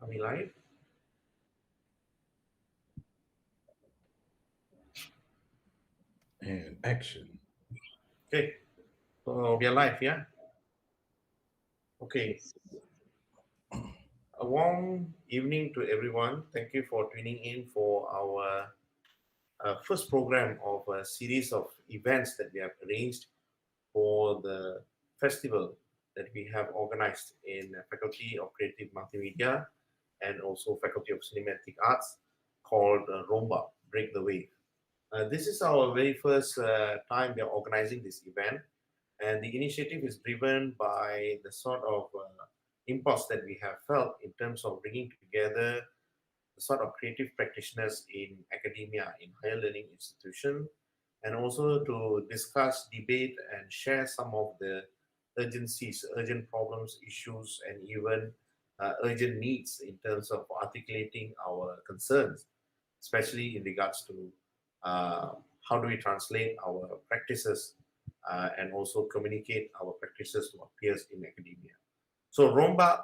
we live? And action. Okay, so we are live, yeah? Okay, a warm evening to everyone. Thank you for tuning in for our first program of a series of events that we have arranged for the festival that we have organized in Faculty of Creative Multimedia and also Faculty of Cinematic Arts called ROMBAK, Break the Wave. This is our very first time we are organizing this event, and the initiative is driven by the sort of impulse that we have felt in terms of bringing together the sort of creative practitioners in academia, in higher learning institution, and also to discuss, debate, and share some of the urgencies, urgent problems, issues, and even urgent needs in terms of articulating our concerns, especially in regards to uh, how do we translate our practices and also communicate our practices to our peers in academia. So Romba,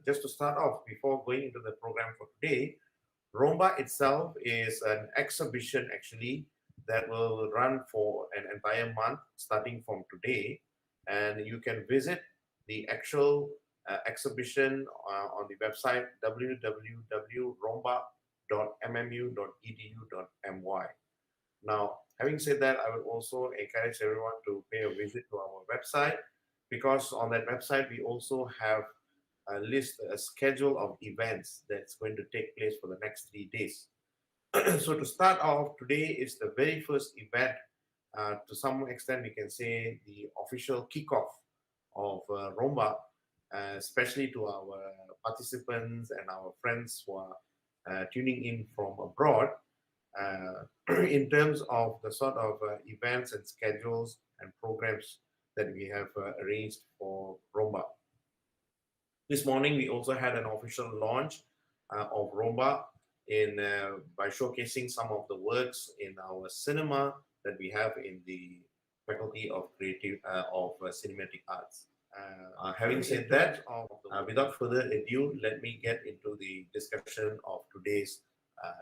just to start off, before going into the program for today, Romba itself is an exhibition actually that will run for an entire month starting from today. And you can visit the actual exhibition on the website www.romba.mmu.edu.my. Now, having said that, I would also encourage everyone to pay a visit to our website because on that website we also have a schedule of events that's going to take place for the next 3 days. So to start off, today is the very first event. To some extent, we can say the official kickoff of Romba, especially to our participants and our friends who are tuning in from abroad. In terms of the sort of events and schedules and programs that we have arranged for Romba. This morning, we also had an official launch of Romba in by showcasing some of the works in our cinema that we have in the Faculty of Creative Cinematic Arts. Having said that, without further ado, let me get into the discussion of today's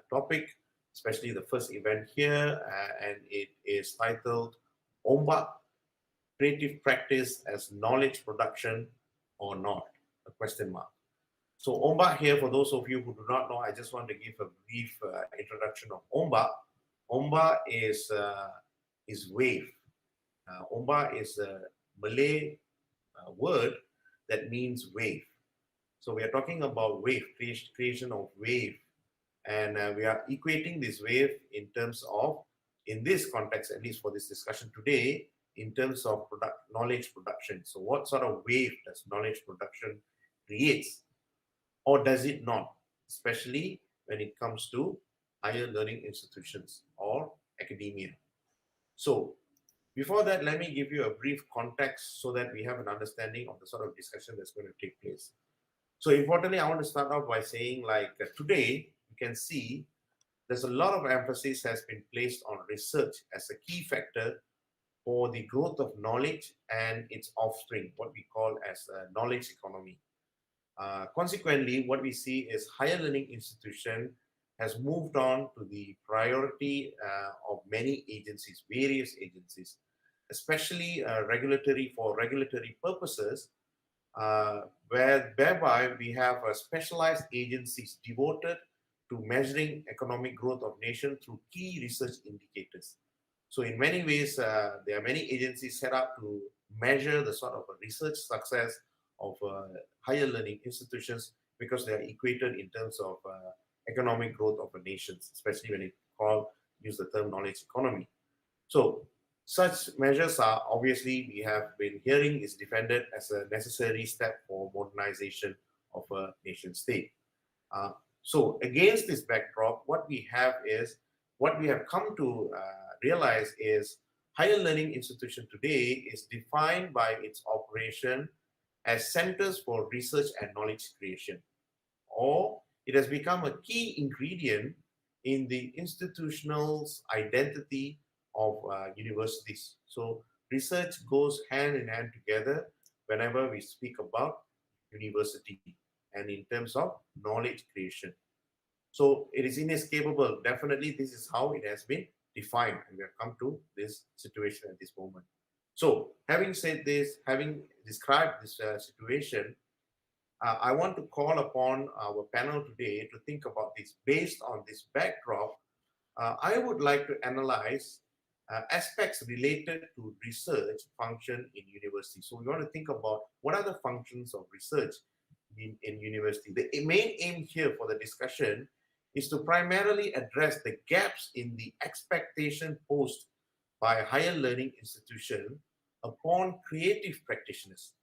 topic, especially the first event here, and it is titled "ROMBAK: Creative Practice as Knowledge Production or Not?" A question mark. So OMBA here, for those of you who do not know, I just want to give a brief introduction of OMBA. OMBA is wave. OMBA is a Malay word that means wave. So we are talking about wave, creation of wave. And we are equating this wave in terms of, in this context, at least for this discussion today, in terms of knowledge production. So what sort of wave does knowledge production creates, or does it not, especially when it comes to higher learning institutions or academia? So before that, let me give you a brief context so that we have an understanding of the sort of discussion that's going to take place. So importantly, I want to start off by saying today, you can see there's a lot of emphasis has been placed on research as a key factor for the growth of knowledge and its offspring, what we call as a knowledge economy. Consequently, what we see is higher learning institution has moved on to the priority of many agencies, various agencies, especially for regulatory purposes, whereby we have specialized agencies devoted to measuring economic growth of nation through key research indicators. So in many ways, there are many agencies set up to measure the sort of research success of higher learning institutions because they are equated in terms of economic growth of a nation, especially when use the term knowledge economy. So such measures are obviously, we have been hearing, is defended as a necessary step for modernization of a nation state. So against this backdrop, what we have come to realize is higher learning institution today is defined by its operation as centers for research and knowledge creation, or it has become a key ingredient in the institutional's identity of universities. So research goes hand in hand together whenever we speak about university. and in terms of knowledge creation. So it is inescapable. Definitely, this is how it has been defined, and we have come to this situation at this moment. So, having said this, having described this situation, I want to call upon our panel today to think about this. Based on this backdrop, I would like to analyze aspects related to research function in university. So we want to think about what are the functions of research in university. The main aim here for the discussion is to primarily address the gaps in the expectation posed by higher learning institution upon creative practitioners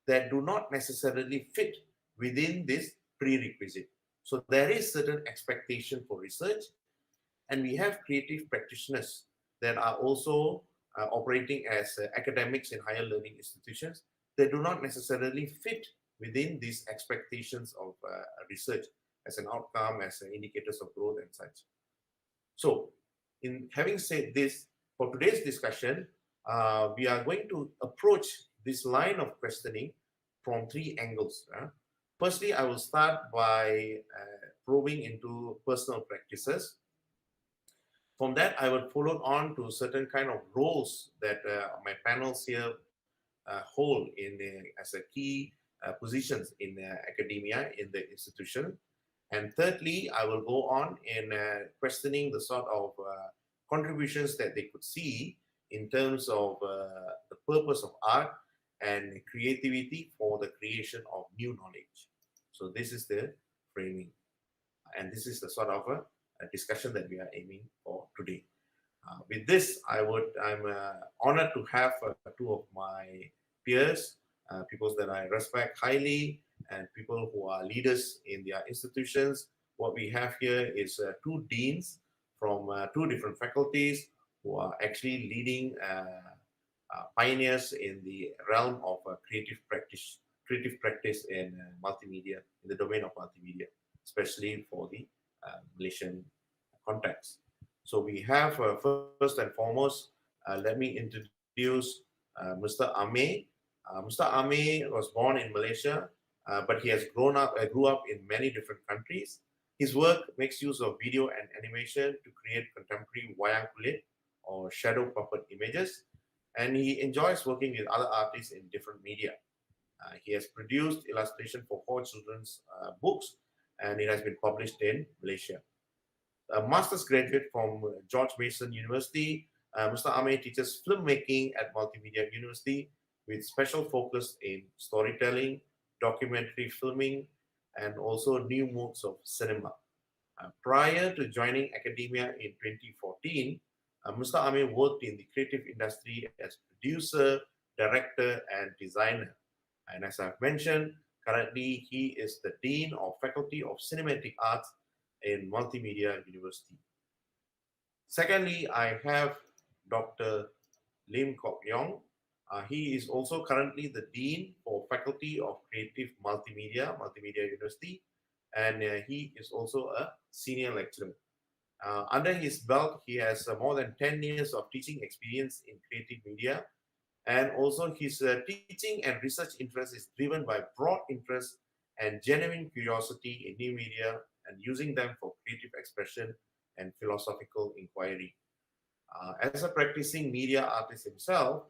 that do not necessarily fit within this prerequisite. So there is certain expectation for research, and we have creative practitioners that are also operating as academics in higher learning institutions that do not necessarily fit within these expectations of research as an outcome, as indicators of growth and such. So, in having said this, for today's discussion, we are going to approach this line of questioning from three angles. Firstly, I will start by probing into personal practices. From that, I will follow on to certain kind of roles that my panels here hold as a key positions in academia, in the institution. And thirdly, I will go on in questioning the sort of contributions that they could see in terms of the purpose of art and creativity for the creation of new knowledge. So this is the framing. And this is the sort of a discussion that we are aiming for today. With this, I'm honored to have two of my peers, people that I respect highly, and people who are leaders in their institutions. What we have here is two deans from two different faculties who are actually leading pioneers in the realm of creative practice in multimedia, in the domain of multimedia, especially for the Malaysian context. So we have first and foremost, let me introduce Mr. Amir. Mr. Amir was born in Malaysia, but he has grew up in many different countries. His work makes use of video and animation to create contemporary wayang kulit or shadow puppet images, and he enjoys working with other artists in different media. He has produced illustration for 4 children's books, and it has been published in Malaysia. A master's graduate from George Mason University, Mr. Amir teaches filmmaking at Multimedia University with special focus in storytelling, documentary filming, and also new modes of cinema. Prior to joining academia in 2014, Mr. Amir worked in the creative industry as producer, director, and designer. And as I've mentioned, currently he is the Dean of Faculty of Cinematic Arts in Multimedia University. Secondly, I have Dr. Lim Kok Yoong. He is also currently the Dean for Faculty of Creative Multimedia, Multimedia University, and he is also a senior lecturer. Under his belt, he has more than 10 years of teaching experience in creative media, and also his teaching and research interest is driven by broad interest and genuine curiosity in new media and using them for creative expression and philosophical inquiry. As a practicing media artist himself,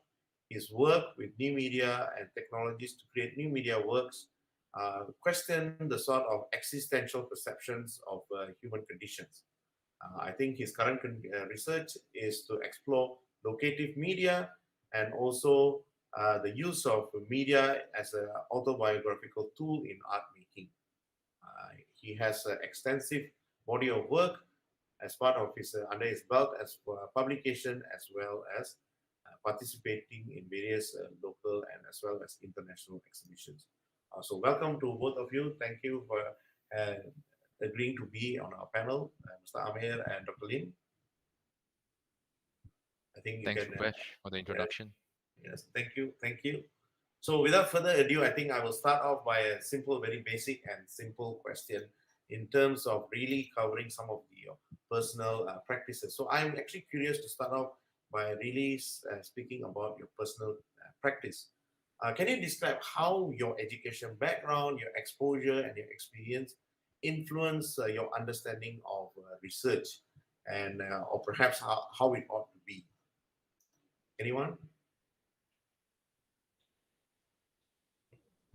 his work with new media and technologies to create new media works question the sort of existential perceptions of human conditions. I think his current research is to explore locative media and also the use of media as an autobiographical tool in art making. He has an extensive body of work as part of his under his belt as publication, as well as participating in various local and as well as international exhibitions. So welcome to both of you. Thank you for agreeing to be on our panel, Mr. Amir and Dr. Lim. I think you Thanks, can. Roopesh, for the introduction. Yes, thank you. So without further ado, I think I will start off by a simple, very basic and simple question in terms of really covering some of the personal practices. So I'm actually curious to start off by really speaking about your personal practice. Can you describe how your education background, your exposure, and your experience influence your understanding of research, and or perhaps how it ought to be? Anyone?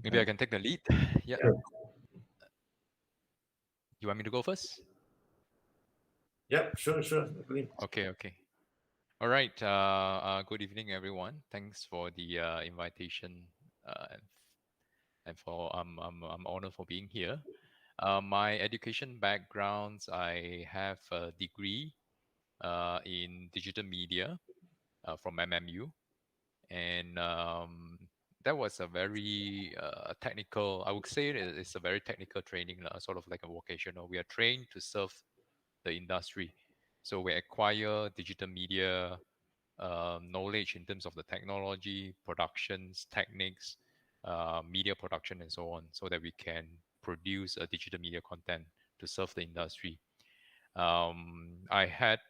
Maybe I can take the lead. Yeah. Yeah. You want me to go first? Yep. Sure. Sure. Definitely. Okay, okay. All right. Good evening, everyone. Thanks for the invitation, and for I'm honored for being here. My education backgrounds, I have a degree in digital media from MMU, and that was a very technical. I would say it's a very technical training, sort of like a vocational. We are trained to serve the industry, so we acquire digital media knowledge in terms of the technology, productions, techniques, media production, and so on, so that we can produce a digital media content to serve the industry. I had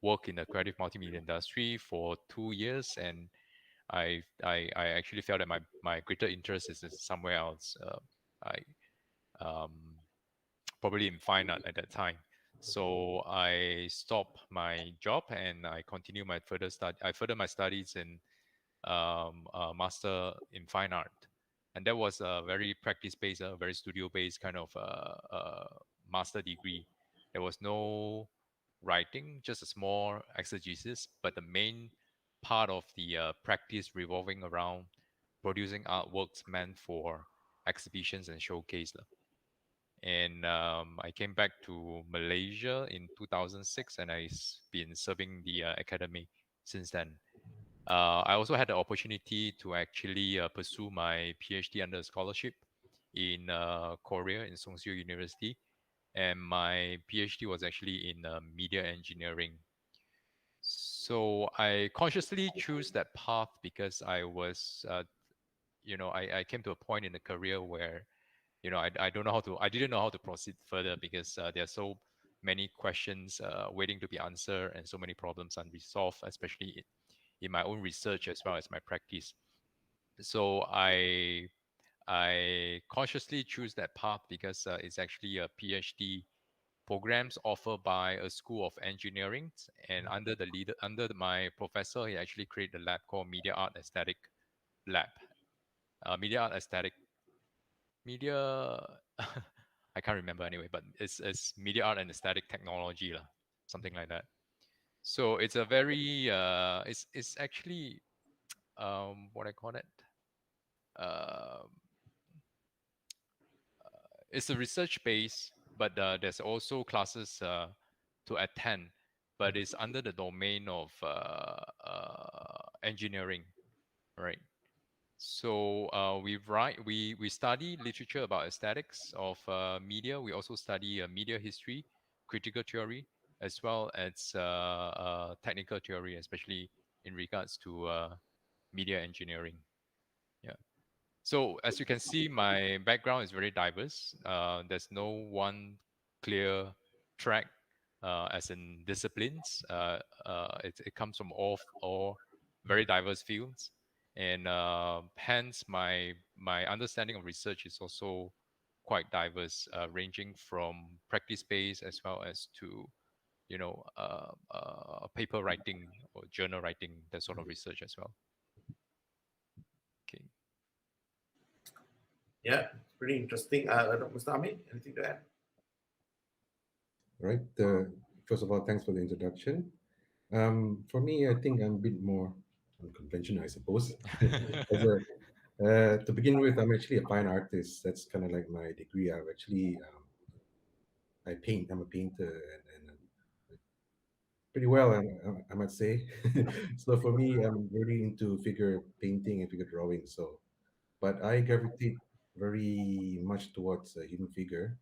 worked in the creative multimedia industry for 2 years, and I actually felt that my greater interest is somewhere else. I um, Probably in fine art at that time. So I stopped my job and I continued my further study. I further my studies in master in fine art, and that was a very practice-based, a very studio-based kind of master degree. There was no writing, just a small exegesis, but the main part of the practice revolving around producing artworks meant for exhibitions and showcase. And I came back to Malaysia in 2006, and I've been serving the academy since then. I also had the opportunity to actually pursue my PhD under scholarship in Korea in Songseo University, and my PhD was actually in media engineering. So I consciously choose that path because I came to a point in the career where I don't know how to, I didn't know how to proceed further because there are so many questions waiting to be answered and so many problems unresolved, especially in my own research as well as my practice. So I consciously choose that path because it's actually a PhD programs offered by a school of engineering, and under my professor, he actually created a lab called Media Art Aesthetic Lab. Media Art Aesthetic Media. I can't remember anyway, but it's media art and aesthetic technology, lah, something like that. So it's a very it's actually what I call it. Um it's a research base, but there's also classes to attend, but it's under the domain of engineering, right? So we study literature about aesthetics of media. We also study media history, critical theory, as well as technical theory, especially in regards to media engineering. Yeah. So as you can see, my background is very diverse. There's no one clear track, as in disciplines. It comes from all very diverse fields, and hence my understanding of research is also quite diverse, ranging from practice based as well as to paper writing or journal writing, that sort of research as well. Okay. Yeah. Pretty interesting. Mr. Amir, anything to add? Right. First of all, thanks for the introduction. For me, I think I'm a bit more unconventional, I suppose. As a To begin with, I'm actually a fine artist. That's kind of like my degree. I've actually I paint. I'm a painter, and pretty well, I might say. So for me, I'm really into figure painting and figure drawing. So, but I gravitate very much towards a human figure.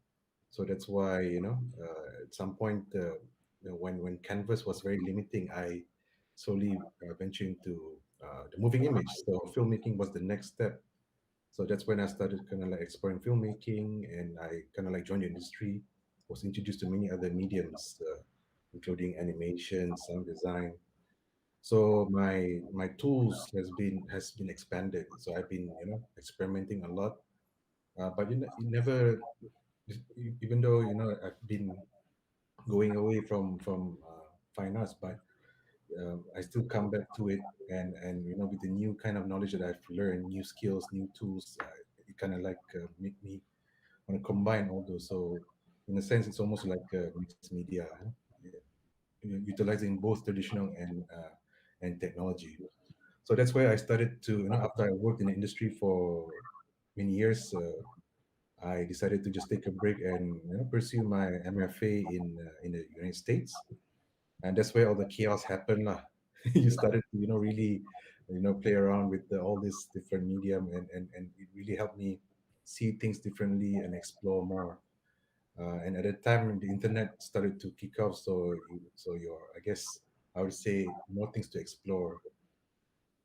So that's why at some point, when canvas was very limiting, I slowly ventured into the moving image. So filmmaking was the next step. So that's when I started kind of like exploring filmmaking, and I kind of like joined the industry. Was introduced to many other mediums, including animation, sound design. So my tools has been expanded. So I've been experimenting a lot, but you never, even though I've been going away from fine arts, but I still come back to it, and with the new kind of knowledge that I've learned, new skills, new tools, it kind of like make me want to combine all those. So in a sense, it's almost like mixed media, huh? Yeah, utilizing both traditional and technology. So that's where I started to, after I worked in the industry for many years, I decided to just take a break and pursue my MFA in the United States, and that's where all the chaos happened, lah. You started to really play around with all this different medium, and it really helped me see things differently and explore more. And at that time, the internet started to kick off, so I guess I would say more things to explore.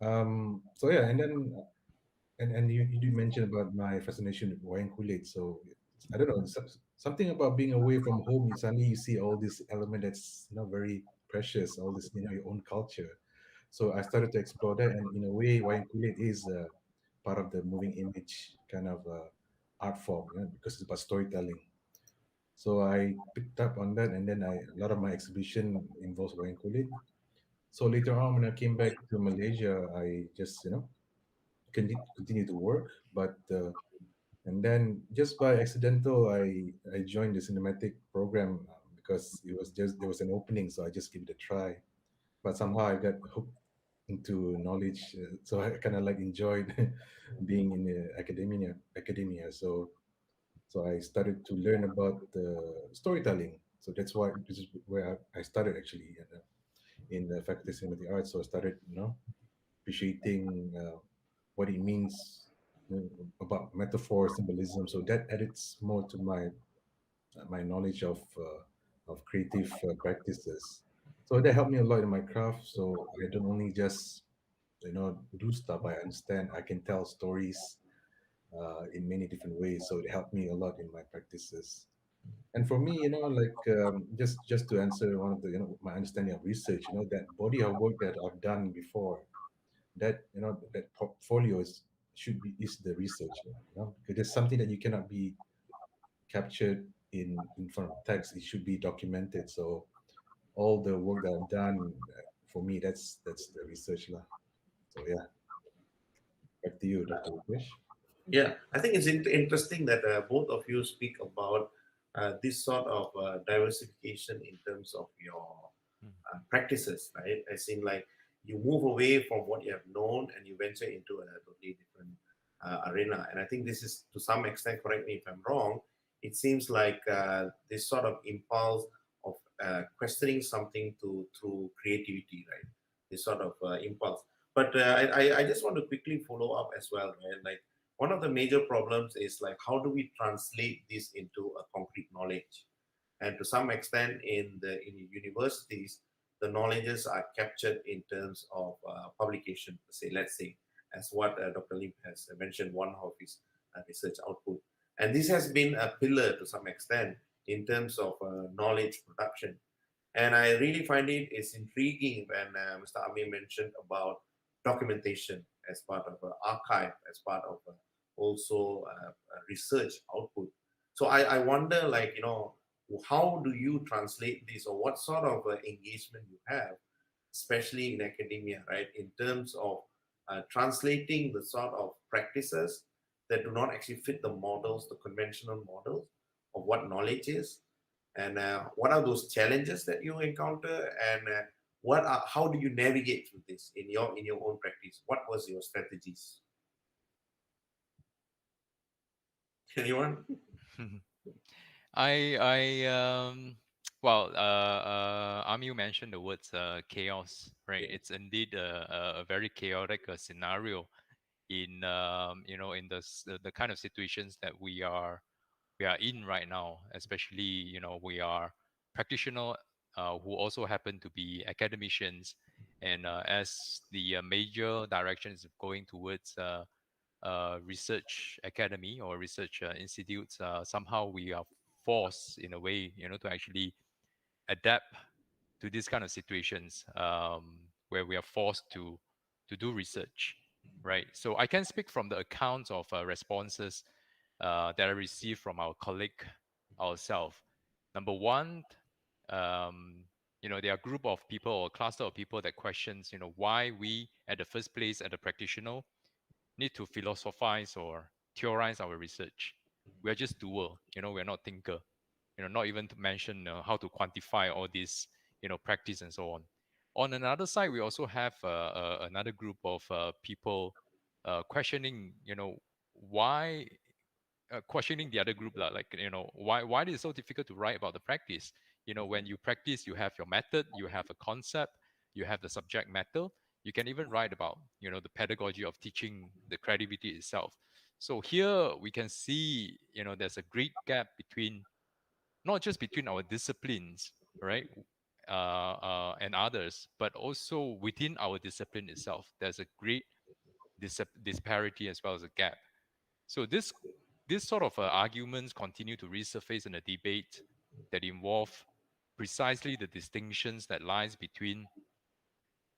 So yeah, and then and you did mention about my fascination with wine Kool-Aid. So I don't know, something about being away from home. Suddenly you see all this element that's very precious, all this your own culture. So I started to explore that, and in a way, wine Kool-Aid is part of the moving image kind of art form, because it's about storytelling. So I picked up on that, and then a lot of my exhibition involves wine Kool-Aid. So later on, when I came back to Malaysia, I just continue to work, but and then just by accidental, I joined the cinematic program because it was just there was an opening, so I just give it a try. But somehow I got hooked into knowledge, so I kind of like enjoyed being in the academia. So I started to learn about storytelling. So that's why this is where I started actually in the Faculty of Cinematic Arts. So I started, appreciating what it means, about metaphor, symbolism. So that adds more to my knowledge of creative practices. So that helped me a lot in my craft. So I don't only just do stuff. I understand. I can tell stories in many different ways. So it helped me a lot in my practices. And for me, like just to answer one of the my understanding of research, that body of work that I've done before, that that portfolio is the research, because there's something that you cannot be captured in front of text. It should be documented. So all the work that I've done, for me, that's the research lah. So yeah, back to you, Dr. Rupesh. Yeah, I think it's interesting that both of you speak about this sort of diversification in terms of your Mm. practices, right? As in, like, you move away from what you have known and you venture into a totally different arena. And I think this is, to some extent, correct me if I'm wrong, it seems like this sort of impulse of questioning something through creativity, right? This sort of impulse. But I just want to quickly follow up as well, right? Like, one of the major problems is, like, how do we translate this into a concrete knowledge? And to some extent, in universities, the knowledges are captured in terms of publication, say, let's say, as what Dr. Lim has mentioned, one of his research output. And this has been a pillar to some extent in terms of knowledge production. And I really find it is intriguing when Mr. Amir mentioned about documentation as part of an archive, as part of also research output. So I wonder, like, how do you translate this, or what sort of engagement you have, especially in academia, right, in terms of translating the sort of practices that do not actually fit the models, the conventional models of what knowledge is, and what are those challenges that you encounter, and how do you navigate through this in your own practice? What was your strategies? Anyone? I well, Amil mentioned the words chaos, right? Yeah. It's indeed a very chaotic scenario in in the kind of situations that we are in right now, especially we are practitioner who also happen to be academicians, and as the major direction is going towards research academy or research institutes, somehow we are forced in a way, to actually adapt to these kind of situations. where we are forced to do research, right? So I can speak from the accounts of responses that I received from our colleague ourselves. Number one, there are a group of people or cluster of people that questions, why we at the first place at the practitioner need to philosophize or theorize our research. We are just doer, we're not thinker, not even to mention how to quantify all this, practice and so on. On another side, we also have another group of people questioning, why questioning the other group like why it is so difficult to write about the practice. When you practice, you have your method, you have a concept, you have the subject matter, you can even write about the pedagogy of teaching, the credibility itself. So here we can see there's a great gap between, not just between our disciplines, right, and others, but also within our discipline itself there's a great disparity as well as a gap. So this sort of arguments continue to resurface in a debate that involve precisely the distinctions that lies between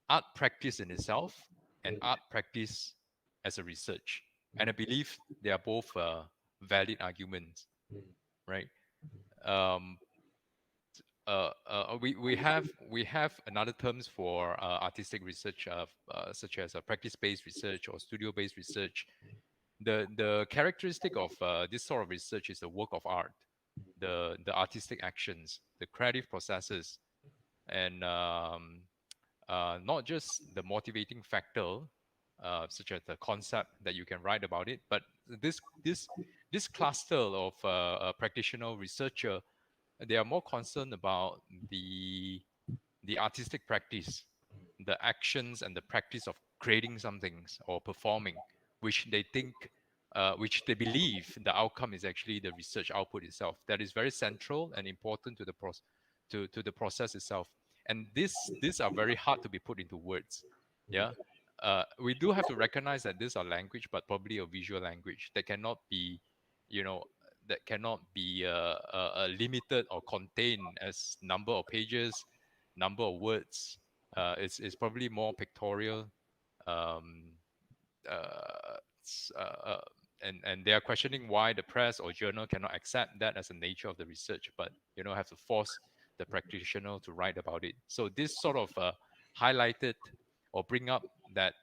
art practice in itself and art practice as a research. And I believe they are both valid arguments, right? Um, we have another terms for artistic research, such as practice-based research or studio-based research. The characteristic of this sort of research is the work of art, the artistic actions, the creative processes, and not just the motivating factor, such as the concept that you can write about it, but this cluster of practitioner researcher, they are more concerned about the artistic practice, the actions and the practice of creating something or performing, which they think, which they believe the outcome is actually the research output itself. That is very central and important to to the process itself. And these are very hard to be put into words. Yeah. We do have to recognize that these are language, but probably a visual language that cannot be, you know, that cannot be limited or contained as number of pages, number of words. It's probably more pictorial, um, uh, s- uh, uh, and they are questioning why the press or journal cannot accept that as the nature of the research, but have to force the practitioner to write about it. So this sort of highlighted or bring up that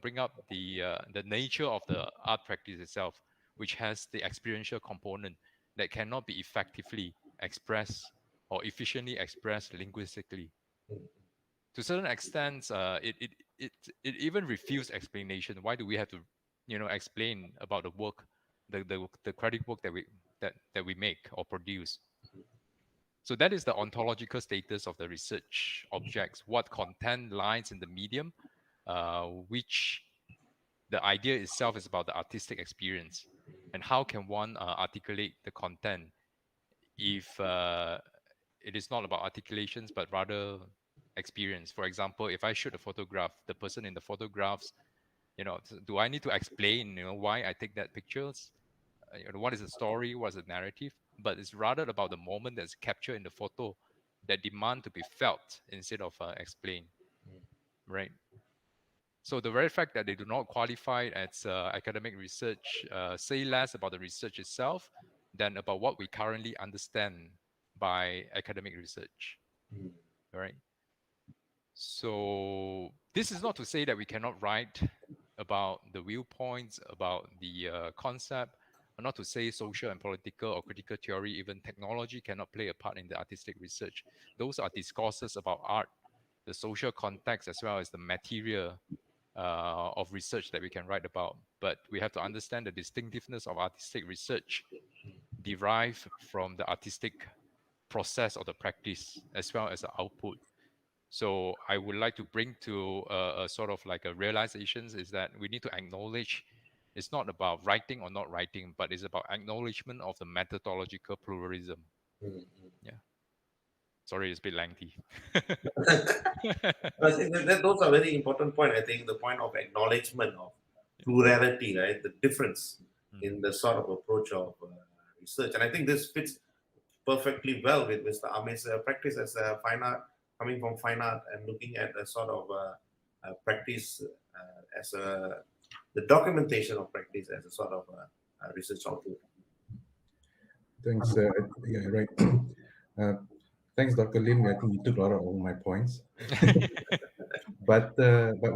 bring up the nature of the art practice itself, which has the experiential component that cannot be effectively expressed or efficiently expressed linguistically. To a certain extent, it even refutes explanation. Why do we have to explain about the work, the credit work that we make or produce? So that is the ontological status of the research objects. What content lies in the medium, which the idea itself is about the artistic experience, and how can one articulate the content if it is not about articulations but rather experience. For example, if I shoot a photograph, the person in the photographs, do I need to explain why I take that pictures, what is the story, what's the narrative? But it's rather about the moment that's captured in the photo that demand to be felt instead of explained, right? So the very fact that they do not qualify as academic research say less about the research itself than about what we currently understand by academic research, right? So this is not to say that we cannot write about the viewpoints, about the concept, or not to say social and political or critical theory, even technology cannot play a part in the artistic research. Those are discourses about art, the social context, as well as the material of research that we can write about. But we have to understand the distinctiveness of artistic research derived from the artistic process or the practice, as well as the output. So I would like to bring to a sort of like a realizations is that we need to acknowledge it's not about writing or not writing, but it's about acknowledgement of the methodological pluralism. Yeah. Sorry, it's a bit lengthy. I think that those are very important point. I think the point of acknowledgement of plurality, right? The difference in the sort of approach of research, and I think this fits perfectly well with Mr. Amir's practice as a coming from fine art and looking at a sort of practice as a the documentation of practice as a sort of research output. Thanks. Yeah, right. uh, Thanks, Dr. Lim. I think you took a lot of all my points. But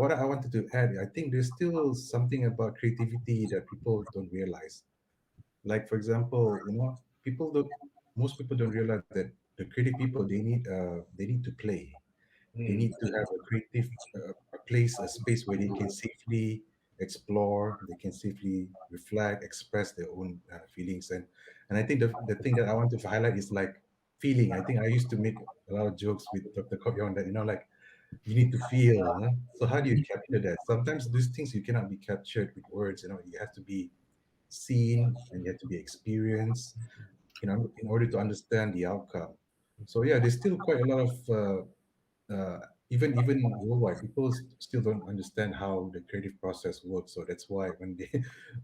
what I wanted to add, I think there's still something about creativity that people don't realize. Like for example, people don't. Most people don't realize that the creative people they need to play. They Mm, need to have a creative a place, a space where they can safely explore, they can safely reflect, express their own feelings. And I think the thing that I want to highlight is like feeling. I think I used to make a lot of jokes with Dr. Kobyong that like you need to feel. Huh? So how do you capture that? Sometimes these things you cannot be captured with words. You have to be seen and you have to be experienced in order to understand the outcome. So yeah, there's still quite a lot of even worldwide, people still don't understand how the creative process works. So that's why when they,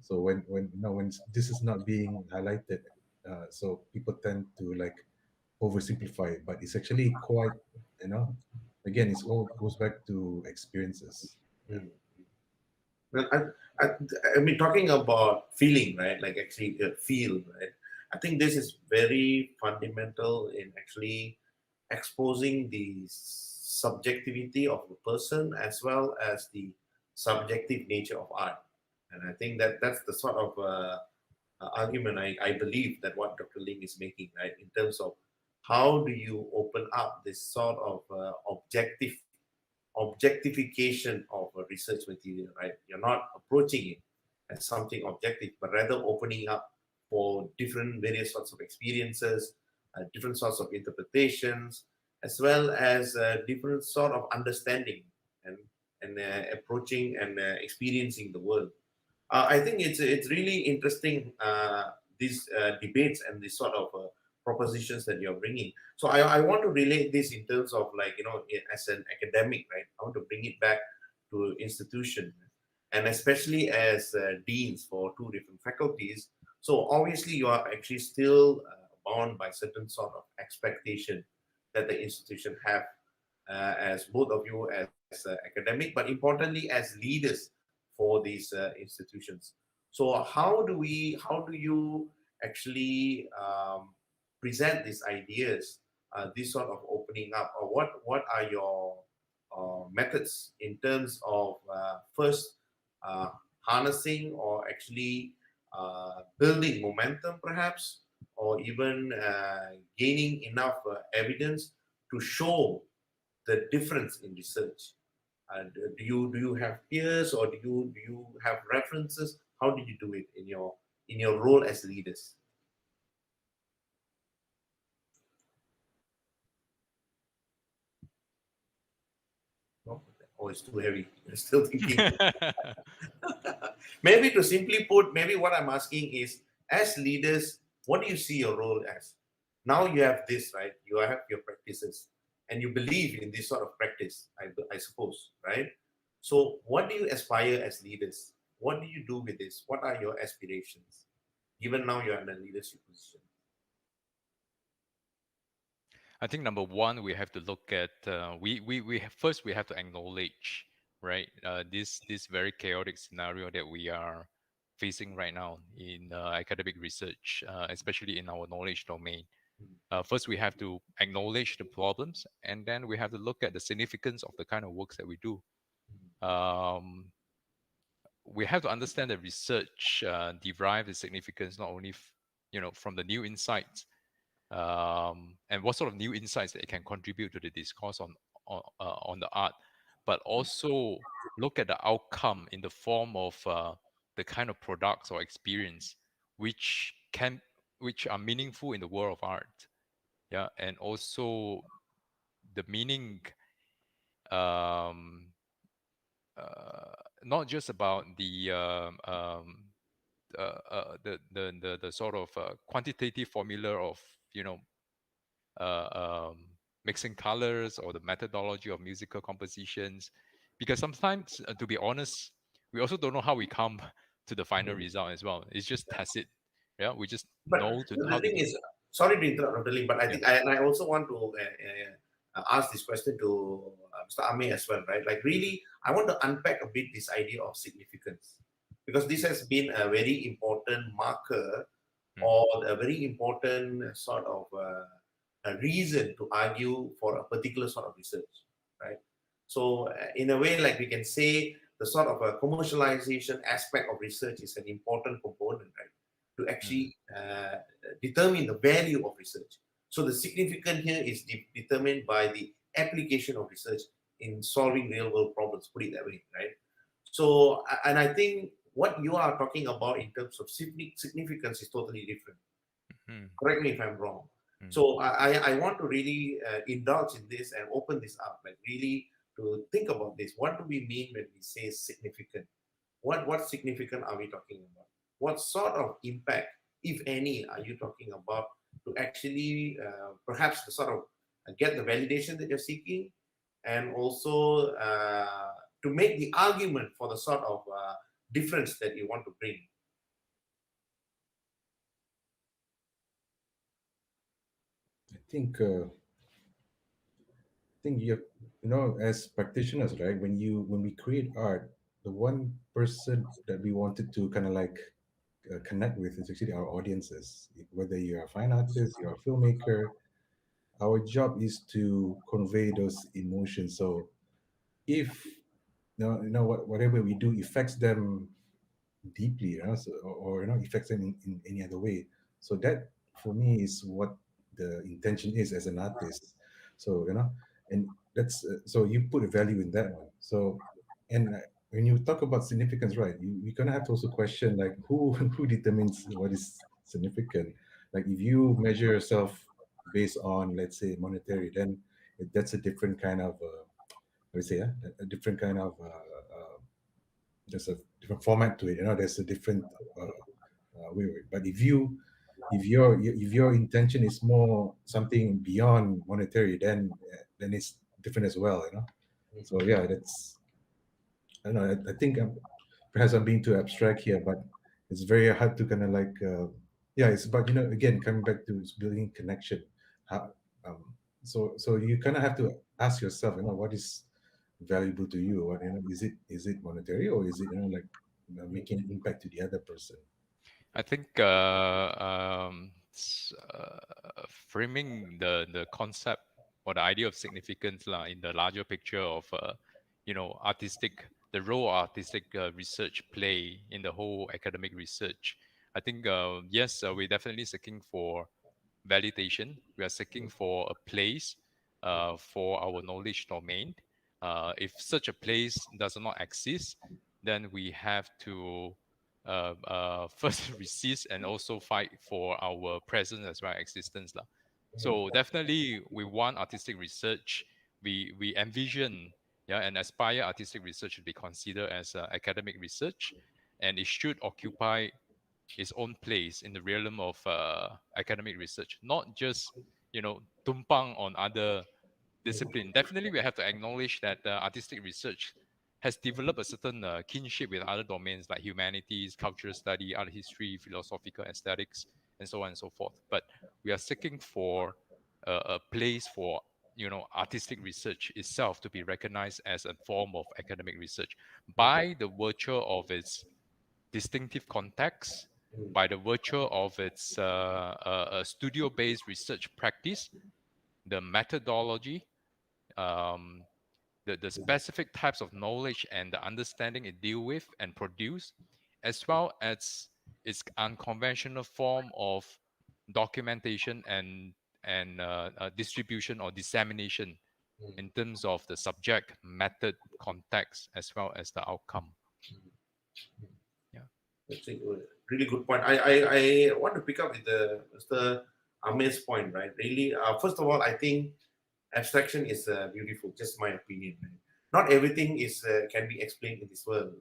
so when this is not being highlighted, so people tend to like oversimplify it, but it's actually quite, you know, again, it's all goes back to experiences. Yeah. mm. Well, I, I mean, talking about feeling, right? Like actually feel, right? I think this is very fundamental in actually exposing the subjectivity of the person as well as the subjective nature of art. And I think that that's the sort of argument I believe that what Dr. Ling is making, right? In terms of how do you open up this sort of objectification of a research material, right? You're not approaching it as something objective, but rather opening up for different various sorts of experiences, different sorts of interpretations, as well as different sort of understanding and approaching and experiencing the world. I think it's really interesting these debates and these sort of propositions that you're bringing. So I want to relate this in terms of like as an academic, right? I want to bring it back to institution, and especially as deans for two different faculties. So obviously you are actually still bound by certain sort of expectation that the institution have as both of you as academic, but importantly as leaders for these institutions. So how do you actually present these ideas, this sort of opening up, or what are your methods in terms of first uh, harnessing or actually building momentum, perhaps, or even gaining enough evidence to show the difference in research? Do you have peers, or do you have references? How did you do it in your role as leaders? No? Oh, it's too heavy. You're still thinking. Maybe to simply put, maybe what I'm asking is, as leaders, what do you see your role as? Now you have this, right? You have your practices, and you believe in this sort of practice, I suppose, right? So, what do you aspire as leaders? What do you do with this? What are your aspirations? Given now you're in a leadership position. I think number one, we have to look at first we have to acknowledge, right, this very chaotic scenario that we are facing right now in academic research, especially in our knowledge domain. First, we have to acknowledge the problems, and then we have to look at the significance of the kind of works that we do. Um, we have to understand that research derive the significance not only from the new insights, and what sort of new insights that it can contribute to the discourse on the art, but also look at the outcome in the form of the kind of products or experience which are meaningful in the world of art. Yeah, and also the meaning, um, not just about the sort of quantitative formula of you know mixing colors or the methodology of musical compositions, because sometimes, to be honest, we also don't know how we come to the final result as well. It's just tacit. Yeah, we just But know the how to thing do. is, sorry to interrupt, Dr. Lim, but I Yeah. think I also want to ask this question to Mr. Amir as well, right? Like, really, I want to unpack a bit this idea of significance, because this has been a very important marker, Mm, or a very important sort of a reason to argue for a particular sort of research, right? So, in a way, like we can say, the sort of a commercialization aspect of research is an important component, right? To mm, actually determine the value of research. So the significance here is determined by the application of research in solving real world problems, put it that way, right? So, and I think what you are talking about in terms of significance is totally different. mm, Correct me if I'm wrong. mm. So I want to really indulge in this and open this up, like really to think about this. What do we mean when we say significant? What significant are we talking about? What sort of impact, if any, are you talking about to actually perhaps to sort of get the validation that you're seeking, and also to make the argument for the sort of difference that you want to bring? I think as practitioners, right? When we create art, the one person that we wanted to kind of like connect with is actually our audiences. Whether you're a fine artist, you're a filmmaker, our job is to convey those emotions. So if whatever we do affects them deeply, or affects them in any other way. So that for me is what the intention is as an artist. So and that's so you put a value in that one. So and when you talk about significance, right, you gonna have to also question like who who determines what is significant. Like if you measure yourself based on, let's say, monetary, then that's a different kind of let's say a different kind of there's a different format to it. There's a different way. But if your intention is more something beyond monetary, then it's different as well. So yeah, that's I don't know. I think perhaps I'm being too abstract here, but it's very hard to kind of like yeah. It's about again coming back to building connection. How, um, so you kind of have to ask yourself, what is valuable to you? What is it monetary, or is it like making impact to the other person? I think framing the concept or the idea of significance lah, in the larger picture of artistic, the role artistic research play in the whole academic research. I think yes, we're definitely seeking for validation. We are seeking for a place for our knowledge domain. If such a place does not exist, then we have to first resist and also fight for our presence as well as existence lah. So definitely we want artistic research. We envision, yeah, and aspire artistic research to be considered as academic research, and it should occupy its own place in the realm of academic research, not just tumpang on other discipline. Definitely, we have to acknowledge that artistic research has developed a certain kinship with other domains like humanities, cultural study, art history, philosophical aesthetics, and so on and so forth. But we are seeking for a place for artistic research itself to be recognized as a form of academic research by the virtue of its distinctive context, by the virtue of its studio-based research practice, the methodology, um, the specific types of knowledge and the understanding it deal with and produce, as well as its unconventional form of documentation and distribution or dissemination in terms of the subject, method, context, as well as the outcome. Yeah. That's a really good point. I want to pick up with the Mr. Amir's point, right? Really, first of all, I think abstraction is beautiful. Just my opinion. Right? Not everything is can be explained in this world,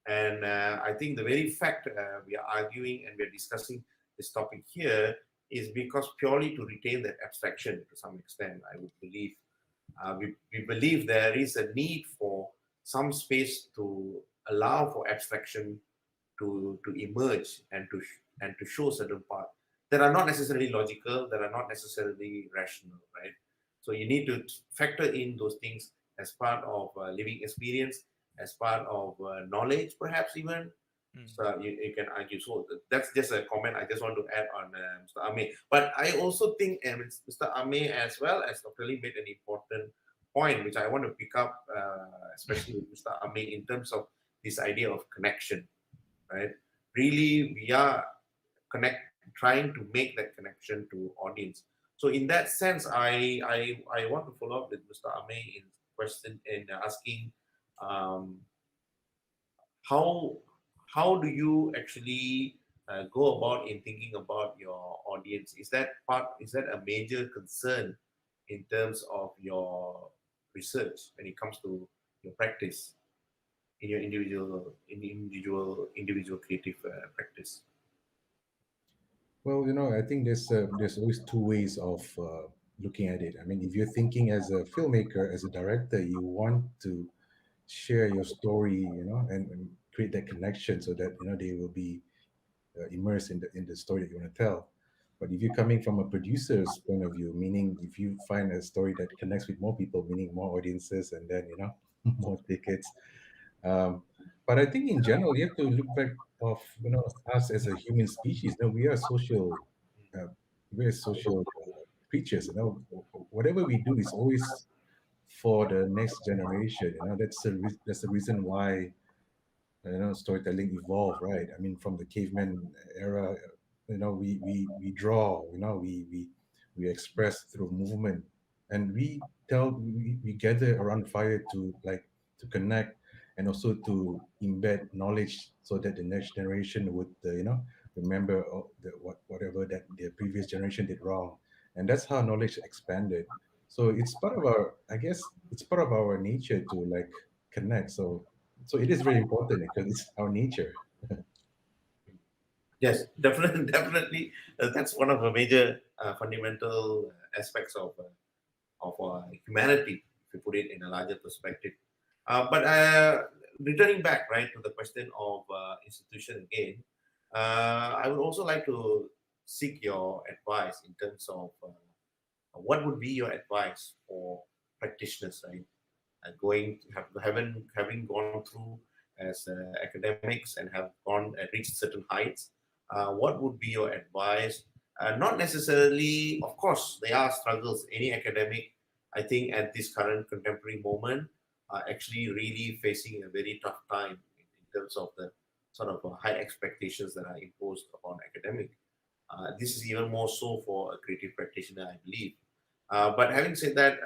and I think the very fact we are arguing and we are discussing this topic here is because purely to retain that abstraction to some extent. I would believe we believe there is a need for some space to allow for abstraction to emerge and to show certain parts that are not necessarily logical, that are not necessarily rational, right? So you need to factor in those things as part of living experience, as part of knowledge, perhaps even. Mm. So you can argue. So that's just a comment I just want to add on Mr. Amir. But I also think Mr. Amir as well as Dr. Lee made an important point, which I want to pick up, especially with Mr. Amir, in terms of this idea of connection, right? Really, we are trying to make that connection to audience. So in that sense, I want to follow up with Mr. Amir in question in asking um, how how do you actually go about in thinking about your audience? Is that a major concern in terms of your research when it comes to your practice in your individual creative practice? Well, I think there's always two ways of looking at it. I mean, if you're thinking as a filmmaker, as a director, you want to share your story, and create that connection so that they will be immersed in the story that you want to tell. But if you're coming from a producer's point of view, meaning if you find a story that connects with more people, meaning more audiences, and then more tickets. Um, but I think in general, you have to look back of us as a human species. We are social, uh, we're social creatures. Whatever we do is always for the next generation. That's the reason why storytelling evolved, right? I mean, from the caveman era, we draw, we express through movement, and we gather around fire to to connect, and also to embed knowledge so that the next generation would remember whatever that the previous generation did wrong. And that's how knowledge expanded. So it's part of our, I guess it's part of our nature to connect. So it is very important because it's our nature. Yes, definitely, definitely. That's one of the major fundamental aspects of humanity, if you put it in a larger perspective. But returning back, right, to the question of institution again, I would also like to seek your advice in terms of what would be your advice for practitioners, right? Having gone through as academics and have gone reached certain heights, what would be your advice? Not necessarily, of course, there are struggles. Any academic, I think, at this current contemporary moment, are actually really facing a very tough time in terms of the sort of high expectations that are imposed upon academic. This is even more so for a creative practitioner, I believe. But having said that,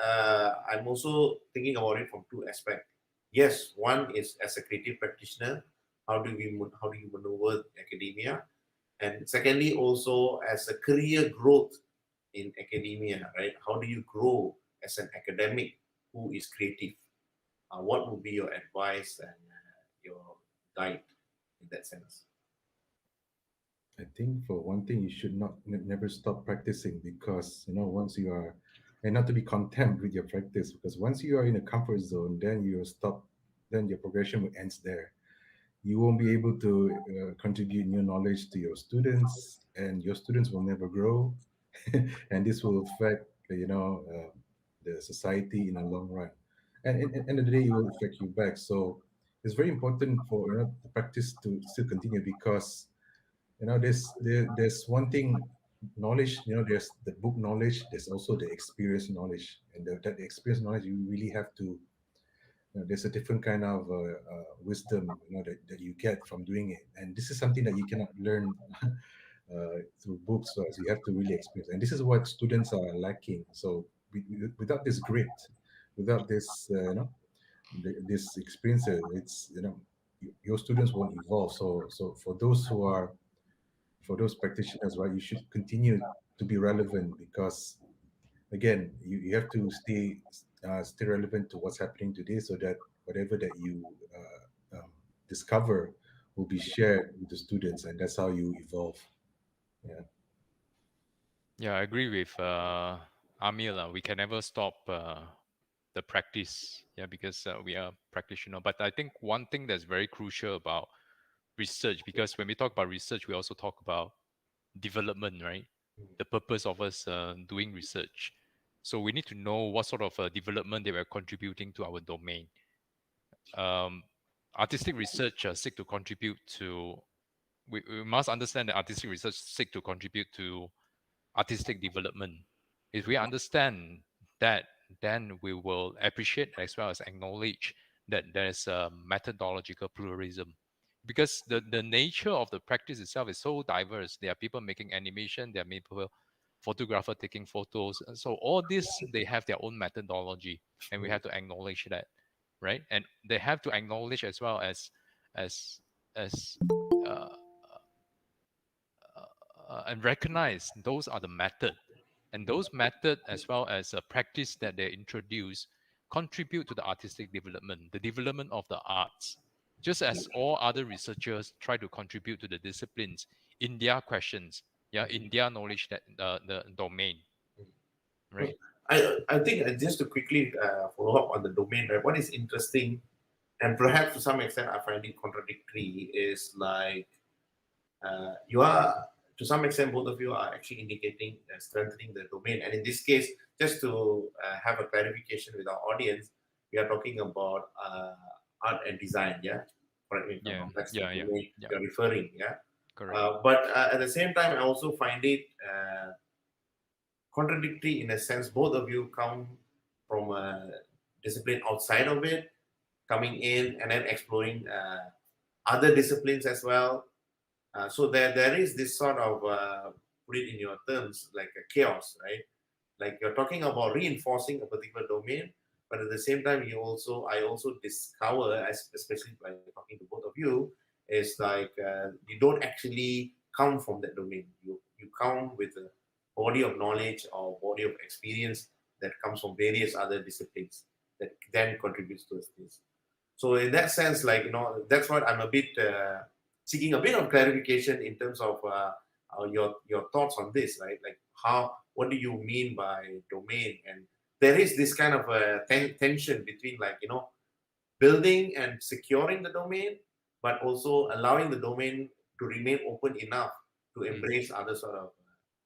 I'm also thinking about it from two aspects. Yes, one is as a creative practitioner, how do you maneuver academia, and secondly, also as a career growth in academia, right? How do you grow as an academic who is creative? What would be your advice and your guide in that sense? I think for one thing, you should not never stop practicing, because once you are, and not to be content with your practice, because once you are in a comfort zone, then you stop, then your progression will ends there. You won't be able to contribute new knowledge to your students, and your students will never grow, and this will affect the society in the long run, and at the end of the day, it will affect you back. So it's very important for the practice to still continue, because there's one thing, knowledge. There's the book knowledge. There's also the experience knowledge, and that experience knowledge, you really have to. There's a different kind of wisdom, that you get from doing it, and this is something that you cannot learn through books. So you have to really experience, and this is what students are lacking. So without this grit, without this, this experience, it's your students won't evolve. So for those practitioners, right, you should continue to be relevant, because again, you have to stay relevant to what's happening today, so that whatever that you discover will be shared with the students, and that's how you evolve. Yeah. Yeah, I agree with Amir. We can never stop the practice. Yeah, because we are practitioner. But I think one thing that's very crucial about research, because when we talk about research, we also talk about development, right? The purpose of us doing research. So we need to know what sort of development they were contributing to our domain. Um, Artistic research seek to contribute to. We must understand that artistic research seek to contribute to artistic development. If we understand that, then we will appreciate as well as acknowledge that there's a methodological pluralism, because the nature of the practice itself is so diverse. There are people making animation, there are people photographer taking photos, and so all this they have their own methodology, and we have to acknowledge that, right? And they have to acknowledge as well as as uh, and recognize those are the method, and those method as well as a practice that they introduce contribute to the artistic development, the development of the arts, just as all other researchers try to contribute to the disciplines in their questions, yeah, in their knowledge, that the domain, right? I think just to quickly follow up on the domain, right? What is interesting, and perhaps to some extent I find it contradictory, is like you are, to some extent, both of you are actually indicating strengthening the domain. And in this case, just to have a clarification with our audience, we are talking about art and design, yeah? Correct me if I'm Yeah, wrong. That's the yeah, yeah, domain yeah, you're referring, yeah? correct. But at the same time, I also find it contradictory in a sense. Both of you come from a discipline outside of it, coming in and then exploring other disciplines as well. So there is this sort of put it in your terms like a chaos, right? Like you're talking about reinforcing a particular domain, but at the same time, I also discover, especially by talking to both of you, is like you don't actually come from that domain. You come with a body of knowledge or body of experience that comes from various other disciplines that then contributes to this. So in that sense, like that's what I'm a bit seeking a bit of clarification in terms of your thoughts on this, right? Like what do you mean by domain? And there is this kind of tension between like building and securing the domain, but also allowing the domain to remain open enough to Mm, embrace other sort of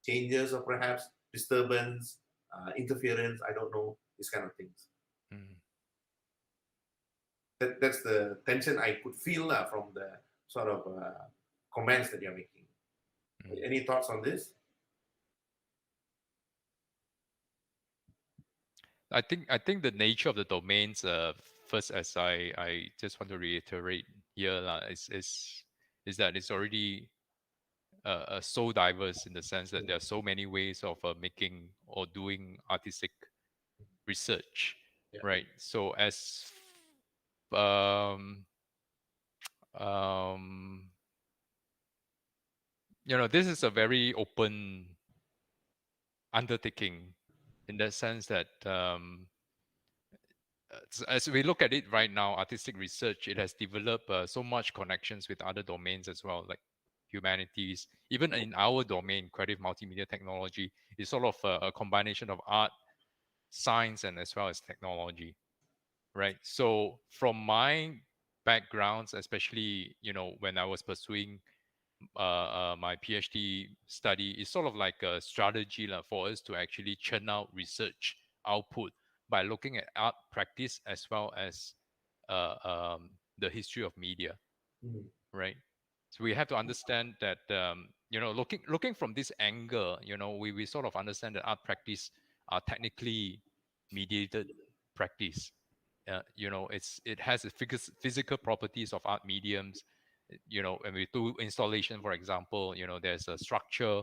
changes or perhaps disturbance, interference. I don't know, these kind of things. mm. That's the tension I could feel from the sort of comments that you're making. Mm. Any thoughts on this? I think the nature of the domains, first, as I just want to reiterate here, is that it's already so diverse, in the sense that there are so many ways of making or doing artistic research, Yeah. right? So as um, um, this is a very open undertaking, in that sense that as we look at it right now, artistic research, it has developed so much connections with other domains as well, like humanities. Even in our domain, creative multimedia technology, is sort of a combination of art, science, and as well as technology, right? So from my backgrounds, especially when I was pursuing my PhD study, is sort of like a strategy for us to actually churn out research output by looking at art practice as well as uh, um, the history of media, Mm. right? So we have to understand that looking from this angle, we sort of understand that art practice are technically mediated practice. It has the physical properties of art mediums. When we do installation, for example, there's a structure.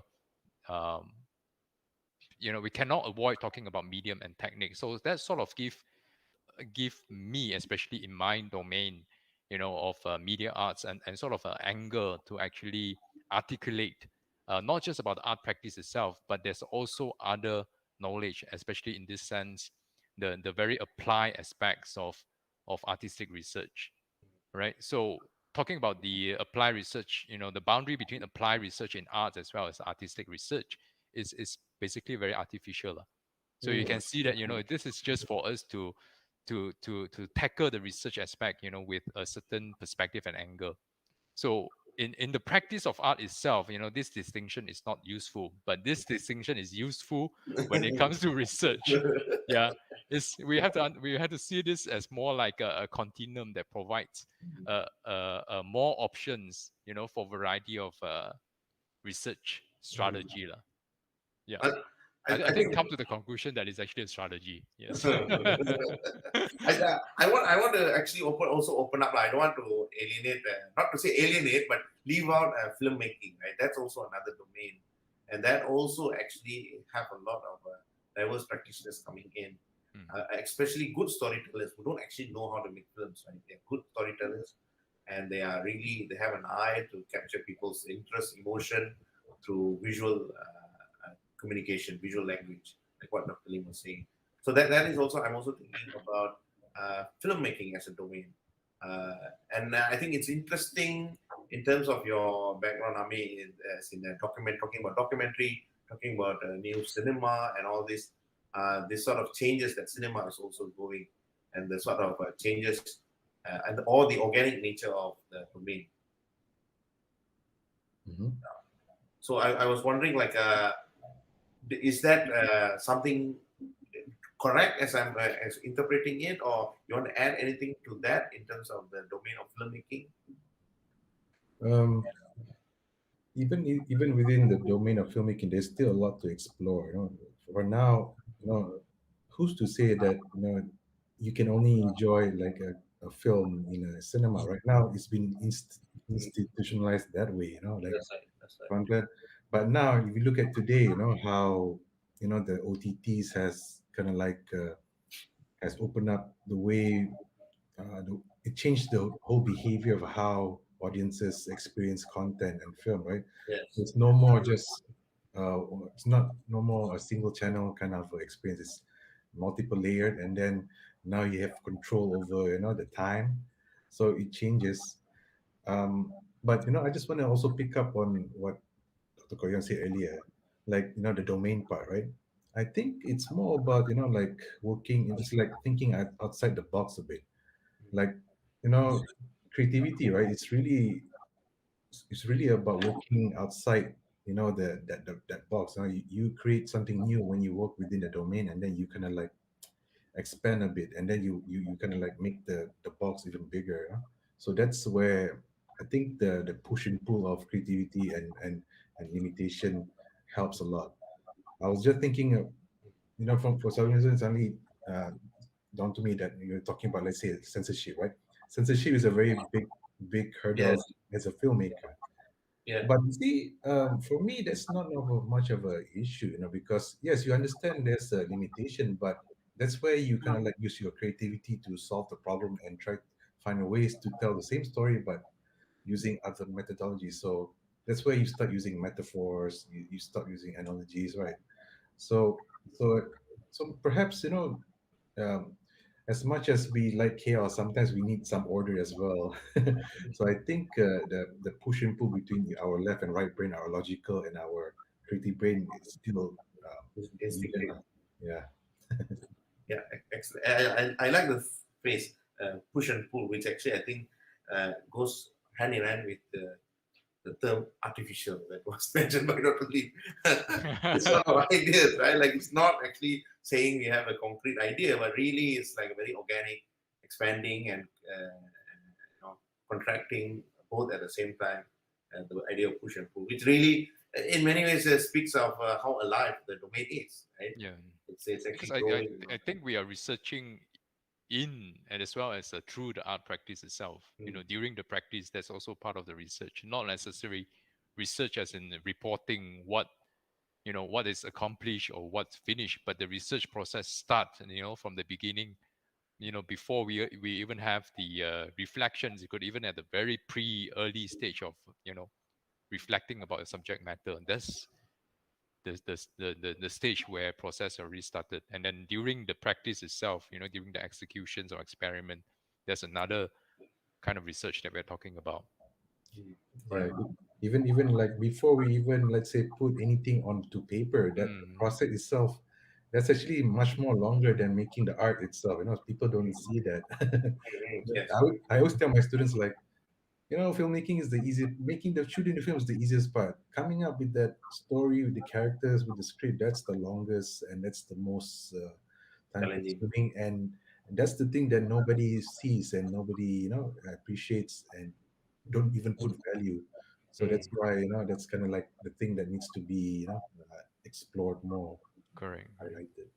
um, we cannot avoid talking about medium and technique, so that sort of give me, especially in my domain, of media arts, and sort of an angle to actually articulate not just about the art practice itself, but there's also other knowledge, especially in this sense, the very applied aspects of artistic research, right? So talking about the applied research, the boundary between applied research in arts as well as artistic research is basically very artificial. So you Mm. can see that this is just for us to tackle the research aspect with a certain perspective and angle. So in the practice of art itself, this distinction is not useful, but this distinction is useful when it comes to research. Yeah, it's we have to see this as more like a continuum that provides more options, for variety of research Mm. strategy lah. Yeah, I, I I think think come to the conclusion that it's actually a strategy. Yes. I want to actually open up. I don't want to alienate, not to say alienate, but leave out filmmaking. Right, that's also another domain, and that also actually have a lot of diverse practitioners coming in, Mm, especially good storytellers who don't actually know how to make films. Right, they're good storytellers, and they have an eye to capture people's interest, emotion through visual communication, visual language, like what Dr. Lim was saying. So that is also I'm also thinking about filmmaking as a domain, uh, and I think it's interesting in terms of your background, Ami, as in talking about documentary, talking about new cinema and all this sort of changes that cinema is also going, and the sort of changes and all the organic nature of the domain. Mhm. So I was wondering, like, is that something correct as I'm as interpreting it, or you want to add anything to that in terms of the domain of filmmaking? Um, even within the domain of filmmaking, there's still a lot to explore. For now, who's to say that you can only enjoy like a film in a cinema? Right now, it's been Mhm. institutionalized that way. Like That's right. That's right. content. But now, if you look at today, how the OTTs has kind of like has opened up the way it changed the whole behavior of how audiences experience content and film, right? Yes. It's no more just uh, it's not no more a single channel kind of experience. It's multiple layered, and then now you have control over the time, so it changes. But I just want to also pick up on what Dr. Koyon said earlier, like the domain part, right? I think it's more about like working. It's like thinking outside the box a bit, like you know creativity, right? It's really about working outside that box. You create something new when you work within the domain, and then you kind of like expand a bit, and then you kind of like make the box even bigger, so that's where I think the push and pull of creativity and limitation helps a lot. I was just thinking from for some reason suddenly uh, dawned to me that you're talking about, let's say, censorship, right? Censorship is a very big hurdle Yes. as a filmmaker. Yeah. But you see, for me, that's not of much of a issue, because yes, you understand there's a limitation, but that's where you kind of like use your creativity to solve the problem and try to find ways to tell the same story, but using other methodologies. So that's where you start using metaphors, you start using analogies, right? So, so, so perhaps um, as much as we like chaos, sometimes we need some order as well. So I think the push and pull between our left and right brain, our logical and our creative brain, is still Instinctive. even. Yeah. Yeah. Excellent. I like the phrase push and pull, which actually I think goes hand in hand with the term artificial that was mentioned by Dr. Lee. It's sort of ideas, right? Like it's not actually saying we have a concrete idea, but really it's like a very organic, expanding and contracting both at the same time. The idea of push and pull, which really, in many ways, speaks of how alive the domain is, right? yeah, It's because actually growing. I think we are researching in and as well as through the art practice itself. Mm. During the practice, that's also part of the research. Not necessarily research as in reporting what is accomplished or what's finished, but the research process starts, from the beginning. Before we even have the reflections, it could even at the very early stage of reflecting about the subject matter. And that's the stage where process already started. And then during the practice itself, during the executions or experiment, there's another kind of research that we're talking about. Yeah. Yeah. Even like before we even, let's say, put anything onto paper, that the Mm. process itself, that's actually much more longer than making the art itself. People don't see that. Mhm. Yes. I always tell my students, like, filmmaking is the easy. Making the shooting the film is the easiest part. Coming up with that story, with the characters, with the script, that's the longest and that's the most time Challenging. consuming. And that's the thing that nobody sees and nobody appreciates and don't even put value. So Mm. that's why that's kind of like the thing that needs to be explored more, Correct. Correct. highlighted.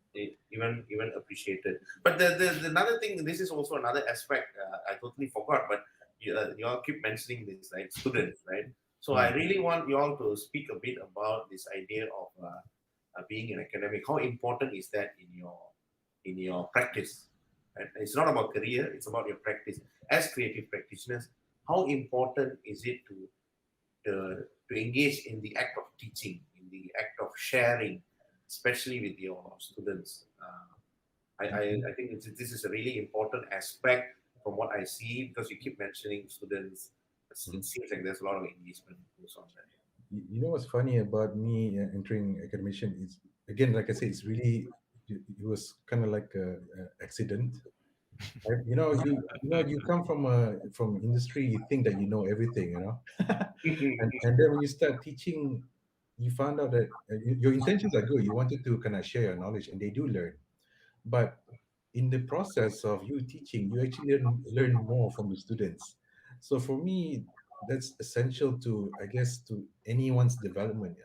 Even appreciated. But the another thing, this is also another aspect I totally forgot. But you all keep mentioning this, right? Students, right? So I Mm. really want you all to speak a bit about this idea of being an academic. How important is that in your practice? Right? It's not about career; it's about your practice as creative practitioners. How important is it to engage in the act of teaching, in the act of sharing, especially with your students? I think this is a really important aspect from what I see because you keep mentioning students. It Mhm. seems like there's a lot of engagement goes on there. You know what's funny about me entering academician is, again, like I said, it's really it was kind of like a accident. Right? You come from industry, you think that you know everything, and then when you start teaching, you found out that your intentions are good. You wanted to kind of share your knowledge, and they do learn. But in the process of you teaching, you actually learn more from the students. So for me, that's essential to, I guess, to anyone's development.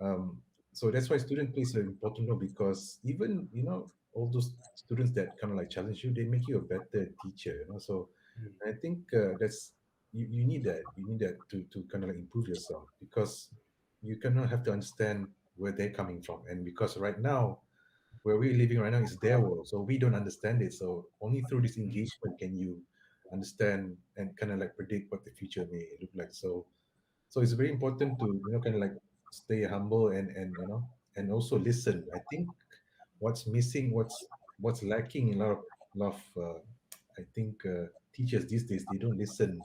um, so that's why student plays an important role, because even all those students that kind of like challenge you, they make you a better teacher. So I think that's you need that. You need that to kind of like improve yourself, because you kind of have to understand where they're coming from. And because right now, where we're living right now is their world, so we don't understand it. So only through this engagement can you understand and kind of like predict what the future may look like. So it's very important to kind of like stay humble and also listen. I think what's missing, what's lacking in a lot of I think teachers these days, they don't listen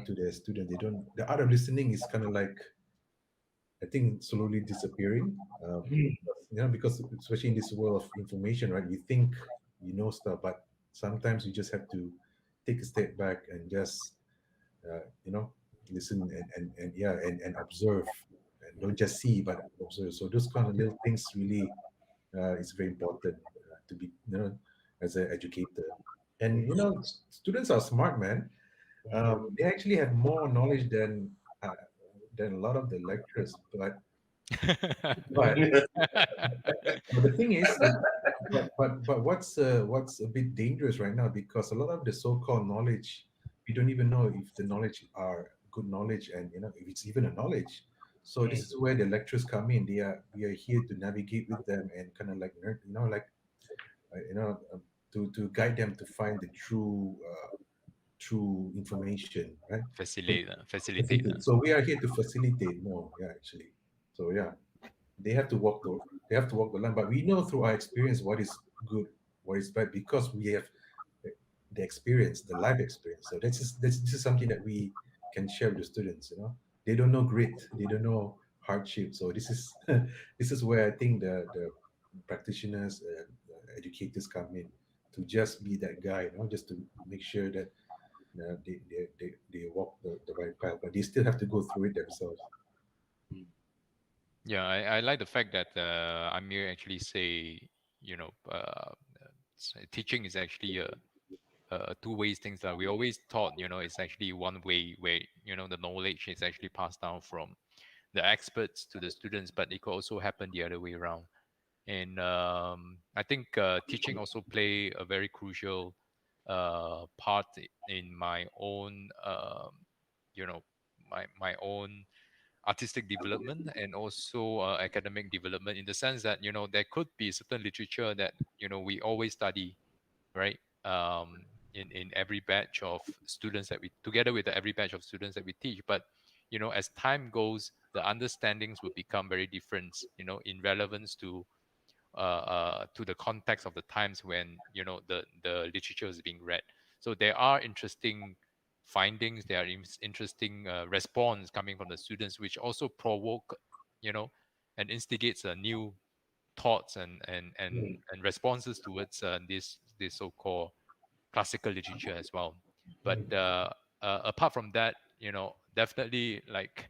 to their students. They don't The art of listening is kind of like, I think, slowly disappearing. Because especially in this world of information, right? You think you know stuff, but sometimes you just have to take a step back and just uh, you know listen and yeah, and observe, and don't just see but observe. So those kind of little things really is very important to be as an educator. And students are smart, man. They actually have more knowledge than a lot of the lecturers, but but the thing is, but what's a bit dangerous right now, because a lot of the so-called knowledge, we don't even know if the knowledge are good knowledge, and if it's even a knowledge. So this is where the lecturers come in. We are here to navigate with them and kind of like uh, you know um, to guide them to find the true information, right? So Facilitate, facilitate. facilitate. So we are here to facilitate more. Yeah, actually. So yeah, they have to walk the line. But we know through our experience what is good, what is bad, because we have the experience, the life experience. So this is something that we can share with the students. They don't know grit, they don't know hardship. So this is this is where I think the practitioners, educators come in, to just be that guy, just to make sure that they walk the right path, but they still have to go through it themselves. Yeah, I like the fact that Amir actually say, you know, teaching is actually a two ways things that we always thought, it's actually one way where, the knowledge is actually passed down from the experts to the students, but it could also happen the other way around. And I think teaching also play a very crucial part in my own, you know, my own artistic development and also academic development, in the sense that there could be certain literature that we always study, right? In every batch of students that we together with every batch of students that we teach, but as time goes, the understandings will become very different, in relevance to the context of the times when the literature is being read. So there are interesting findings, there are interesting response coming from the students, which also provoke, you know, and instigates a new thoughts and responses towards this so-called classical literature as well. But apart from that, definitely like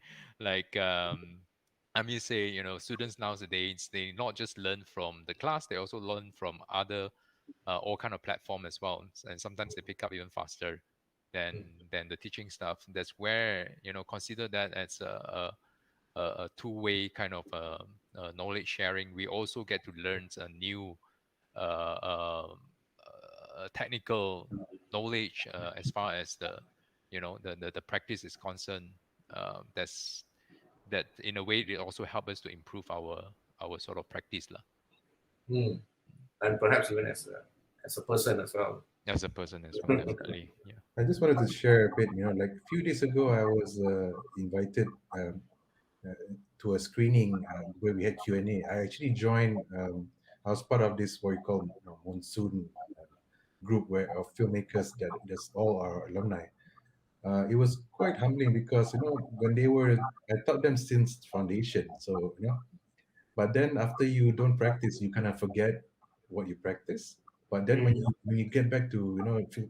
Amir say, students nowadays, they not just learn from the class, they also learn from other all kind of platform as well, and sometimes they pick up even faster than the teaching stuff. That's where, consider that as a two-way kind of knowledge sharing. We also get to learn a new technical knowledge as far as the practice is concerned. That's that in a way it also help us to improve our sort of practice lah. Mm. And perhaps even as a person as well. As a person as well, definitely. Yeah. I just wanted to share a bit. Like a few days ago, I was invited uh, to a screening where we had Q&A. I actually joined. I was part of this what you call monsoon group where of filmmakers that that's all our alumni. It was quite humbling because when they were, I taught them since foundation. So but then after you don't practice, you kind of forget what you practice. But then when you get back to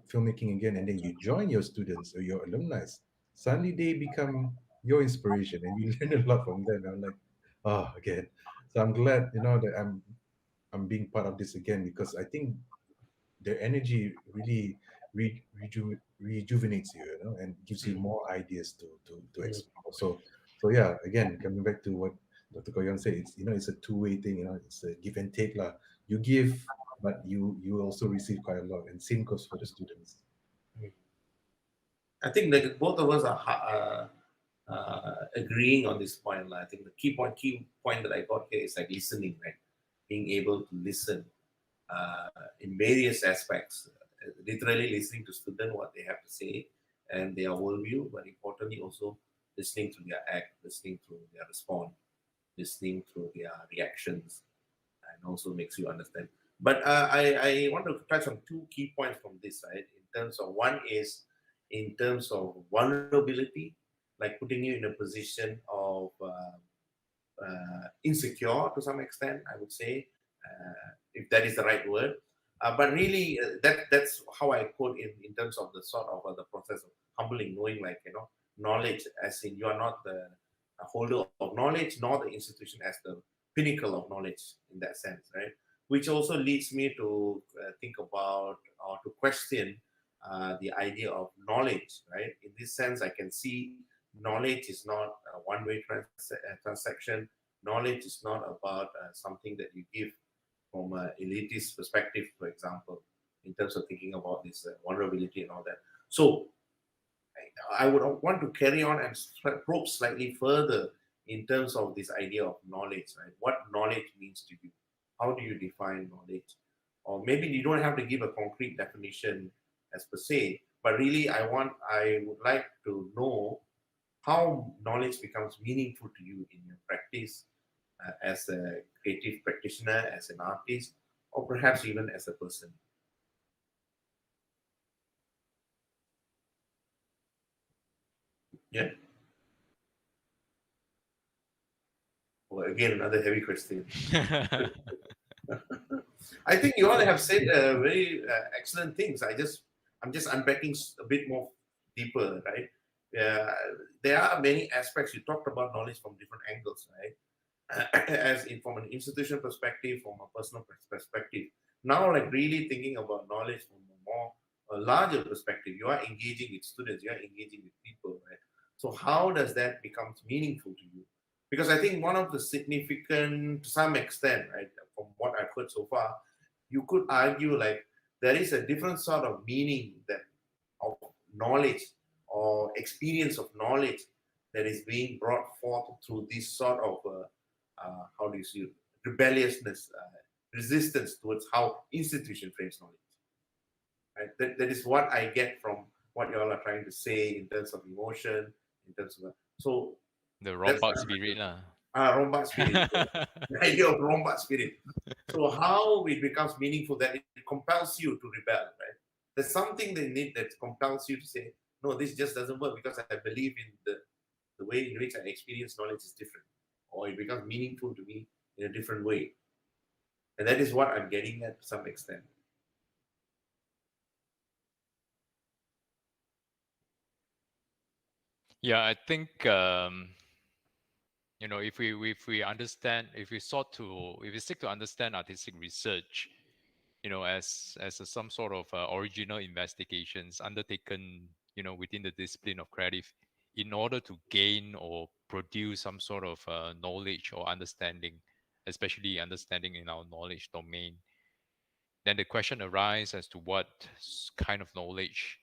filmmaking again, and then you join your students or your alumni, suddenly they become your inspiration, and you learn a lot from them. I'm like, oh, again. So I'm glad that I'm being part of this again, because I think their energy really rejuvenates you, and gives you more ideas to Mm. explore. So yeah, again, coming back to what Dr. Koyon said, it's a two-way thing. It's a give and take lah. You give, but you also receive quite a lot, and same goes for the students. I think that both of us are agreeing on this point. I think the key point that I got here is like listening, right? Being able to listen in various aspects, literally listening to students what they have to say and their worldview, but importantly also listening to their act, listening to their response, listening to their reactions, and also makes you understand. But I want to touch on two key points from this, right? In terms of one is in terms of vulnerability, like putting you in a position of insecure to some extent, I would say, if that is the right word. But really, that's how I quote in terms of the sort of the process of humbling, knowing like, knowledge, as in you are not the holder of knowledge, nor the institution as the pinnacle of knowledge in that sense, right? Which also leads me to think about or to question the idea of knowledge, right? In this sense, I can see knowledge is not a one-way transaction. Knowledge is not about something that you give from an elitist perspective, for example, in terms of thinking about this vulnerability and all that. So I would want to carry on and probe slightly further in terms of this idea of knowledge, right? What knowledge means to you? How do you define knowledge? Or maybe you don't have to give a concrete definition as per se, but really I would like to know how knowledge becomes meaningful to you in your practice as a creative practitioner, as an artist, or perhaps even as a person. Yeah. Well, again, another heavy question. I think you all have said very excellent things. I'm just unpacking a bit more deeper, right? There are many aspects. You talked about knowledge from different angles, right? As in from an institution perspective, from a personal perspective. Now, like really thinking about knowledge from a larger perspective, you are engaging with students, you are engaging with people, right? So how does that becomes meaningful to you? Because I think one of the significant, to some extent, right, from what I've heard so far, you could argue like there is a different sort of meaning that of knowledge or experience of knowledge that is being brought forth through this sort of how do you see it? Rebelliousness, resistance towards how institution frames knowledge. Right? That is what I get from what you all are trying to say in terms of emotion, in terms of so The that's ROMBAK spirit lah. Rombak spirit, the idea of Rombak spirit. So how it becomes meaningful that it compels you to rebel, right? There's something they need that compels you to say, no, this just doesn't work because I believe in the way in which I experience knowledge is different, or it becomes meaningful to me in a different way. And that is what I'm getting at to some extent. Yeah, I think if we understand, if we sought to, if we seek to understand artistic research, as some sort of original investigations undertaken, within the discipline of creative, in order to gain or produce some sort of knowledge or understanding, especially understanding in our knowledge domain, then the question arises as to what kind of knowledge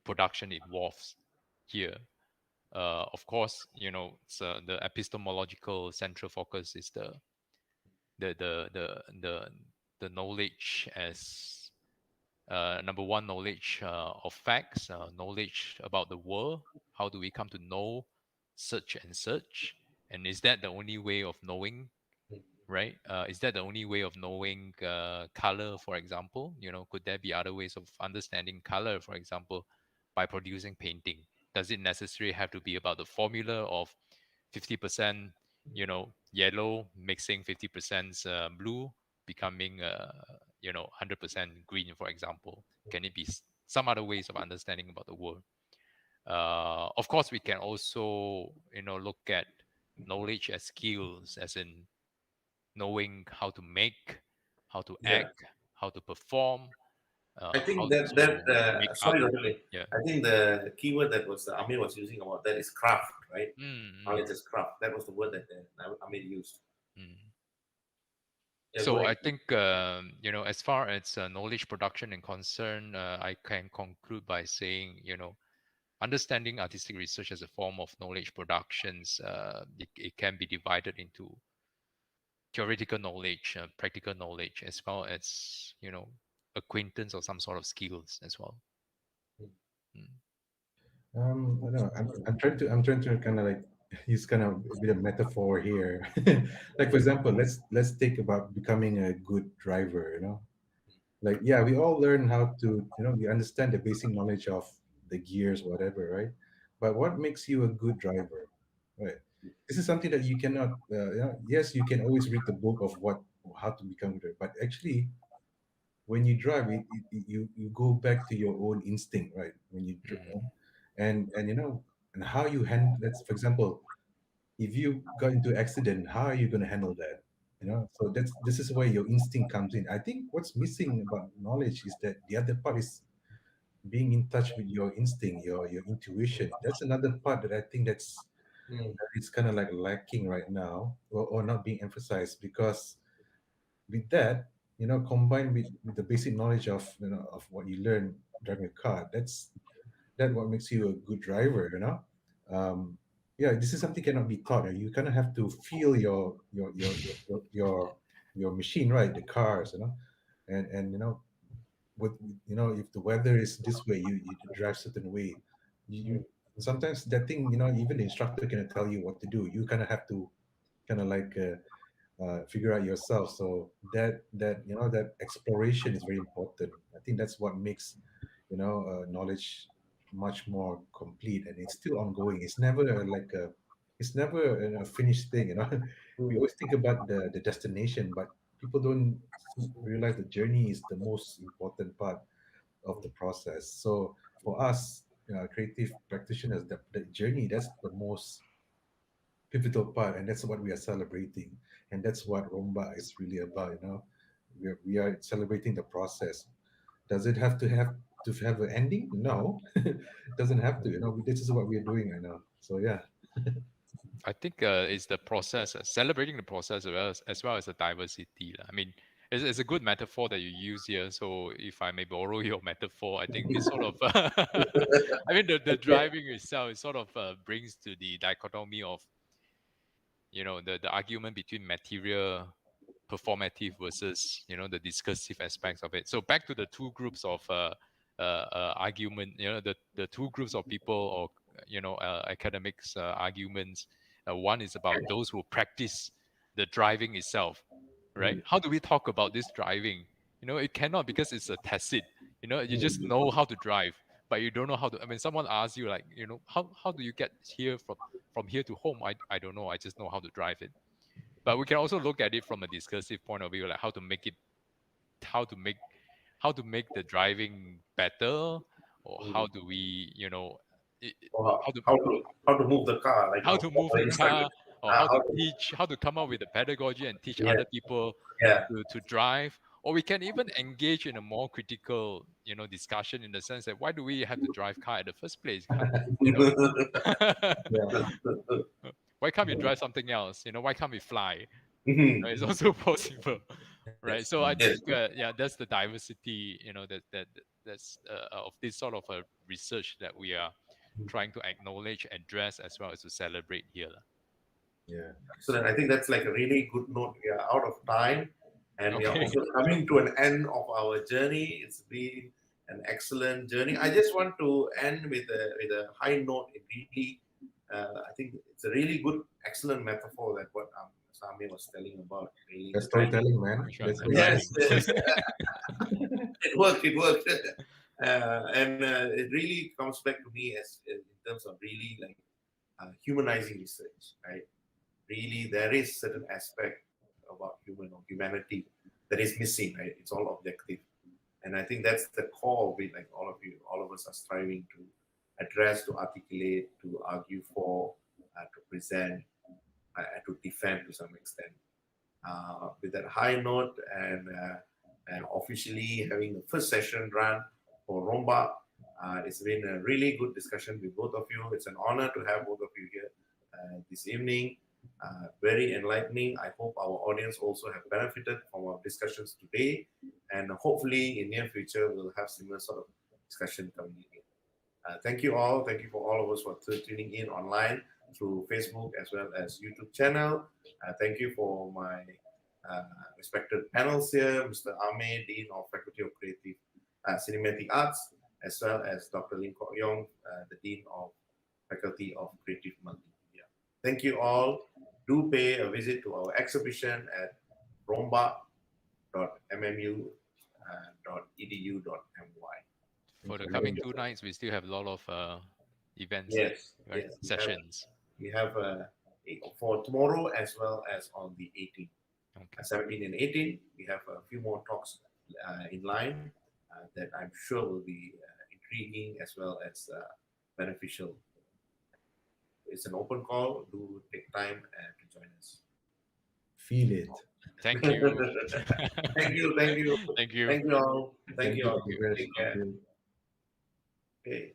production involves here. Of course, it's, the epistemological central focus is the the knowledge as number one, knowledge of facts, knowledge about the world. How do we come to know such and such? And is that the only way of knowing, right? Is that the only way of knowing color, for example? Could there be other ways of understanding color, for example, by producing painting? Does it necessarily have to be about the formula of 50%, yellow mixing 50% blue, becoming, 100% green, for example? Can it be some other ways of understanding about the world? Of course, we can also, look at knowledge as skills, as in knowing how to make, how to Yeah. act, how to perform, I think how that to make art. sorry, Dr. Lee. Yeah. I think the keyword that was Amir was using about that is craft, right? Mm, Knowledge is craft. That was the word that Amir used. mm. Yeah, go So ahead. I think, as far as knowledge production is concerned, I can conclude by saying, understanding artistic research as a form of knowledge productions, it can be divided into theoretical knowledge, practical knowledge, as well as, acquaintance or some sort of skills as well. Mm. I know. I'm trying to kind of like use kind of a bit of metaphor here. Like for example, let's think about becoming a good driver. Like yeah, we all learn how to. We understand the basic knowledge of the gears, whatever, right? But what makes you a good driver, right? This is something that you cannot. Yes, you can always read the book of what how to become good, but actually when you drive you go back to your own instinct, right? When Mm. and and how you handle, let's for example, if you got into accident, how are you going to handle that? So this is where your instinct comes in. I think what's missing about knowledge is that the other part is being in touch with your instinct, your intuition. That's another part that I think Mm, that is kind of like lacking right now, or not being emphasized, because with that, combined with the basic knowledge of of what you learn driving a car, that what makes you a good driver. Yeah, this is something cannot be taught. You kind of have to feel your machine, right? The cars, and what if the weather is this way, you drive certain way. You mm, sometimes that thing, even the instructor cannot tell you what to do. You kind of have to kind of like figure out yourself. So that exploration is very important. I think that's what makes knowledge much more complete, and it's still ongoing. It's never it's never a finished thing. We mm, always think about the destination, but people don't realize the journey is the most important part of the process. So for us, creative practitioners, the journey, that's the most pivotal part, and that's what we are celebrating, and that's what Romba is really about. We are celebrating the process. Does it have an ending? No, it doesn't have to. This is what we are doing right now. So yeah. I think it's the process, celebrating the process, as well as the diversity. I mean, it's a good metaphor that you use here. So if I may borrow your metaphor, I think this sort of, I mean, the driving itself, it sort of brings to the dichotomy of, the argument between material performative versus, the discursive aspects of it. So back to the two groups of argument, the two groups of people, or academics arguments. One is about those who practice the driving itself, right? mm, How do we talk about this driving? It cannot, because it's a tacit. You just know how to drive, but you don't know how to. I mean, someone asks you like, how do you get here from here to home? I don't know. I just know how to drive it. But we can also look at it from a discursive point of view, like how to make how to make the driving better, or mm, how do we, or how to how to move the car, like how to move the the instruction. car, or how How to to, teach, how to come up with the pedagogy and teach yeah, other people yeah. to drive. Or we can even engage in a more critical, discussion, in the sense that why do we have to drive car in the first place? You know, Yeah. why can't we drive something else? Why can't we fly? Mhm. It's also possible, right? So I Yes. think, yeah, that's the diversity, that's of this sort of a research that we are trying to acknowledge, address, as well as to celebrate here. Yeah. So then I think that's like a really good note. We are out of time, and we are Okay. also coming to an end of our journey. It's been an excellent journey. I just want to end with a high note. It really, I think it's a really good, excellent metaphor that what Samir was telling about. Really, That's storytelling, man. Which one? That's good. Handwriting. yes, yes. It worked. It worked. And it really comes back to me as in terms of really like humanizing research, right? Really, there is certain aspect about human or humanity that is missing, right? It's all objective. And I think that's the core of it, like all of you, all of us are striving to address, to articulate, to argue for, to present, to defend to some extent. With that high note and officially having the first session run for ROMBAK, it's been a really good discussion with both of you. It's an honor to have both of you here this evening. Very enlightening. I hope our audience also have benefited from our discussions today, and hopefully in near future we'll have similar sort of discussion coming in. Thank you all. Thank you for all of us for tuning in online through Facebook as well as YouTube channel. Thank you for my uh, respected panels here, Mr. Amir, Dean of Faculty of Creative Cinematic Arts, as well as Dr. Lim Kok Yoong, the Dean of Faculty of Creative Multimedia. Thank you all. Do pay a visit to our exhibition at rombak.mmu.edu.my. For the Amazing. coming 2 nights, we still have a lot of events, Yes, right? yes. Sessions. We have for tomorrow as well as on the 18th, Okay. 17 and 18. We have a few more talks in line that I'm sure will be intriguing as well as beneficial. It's an open call. Do take time to join us. Feel it. Thank you. Thank you, thank you, Thank you. thank you all. Thank Thank you you. all. Thank you, guys. Take Thank care. you. Okay.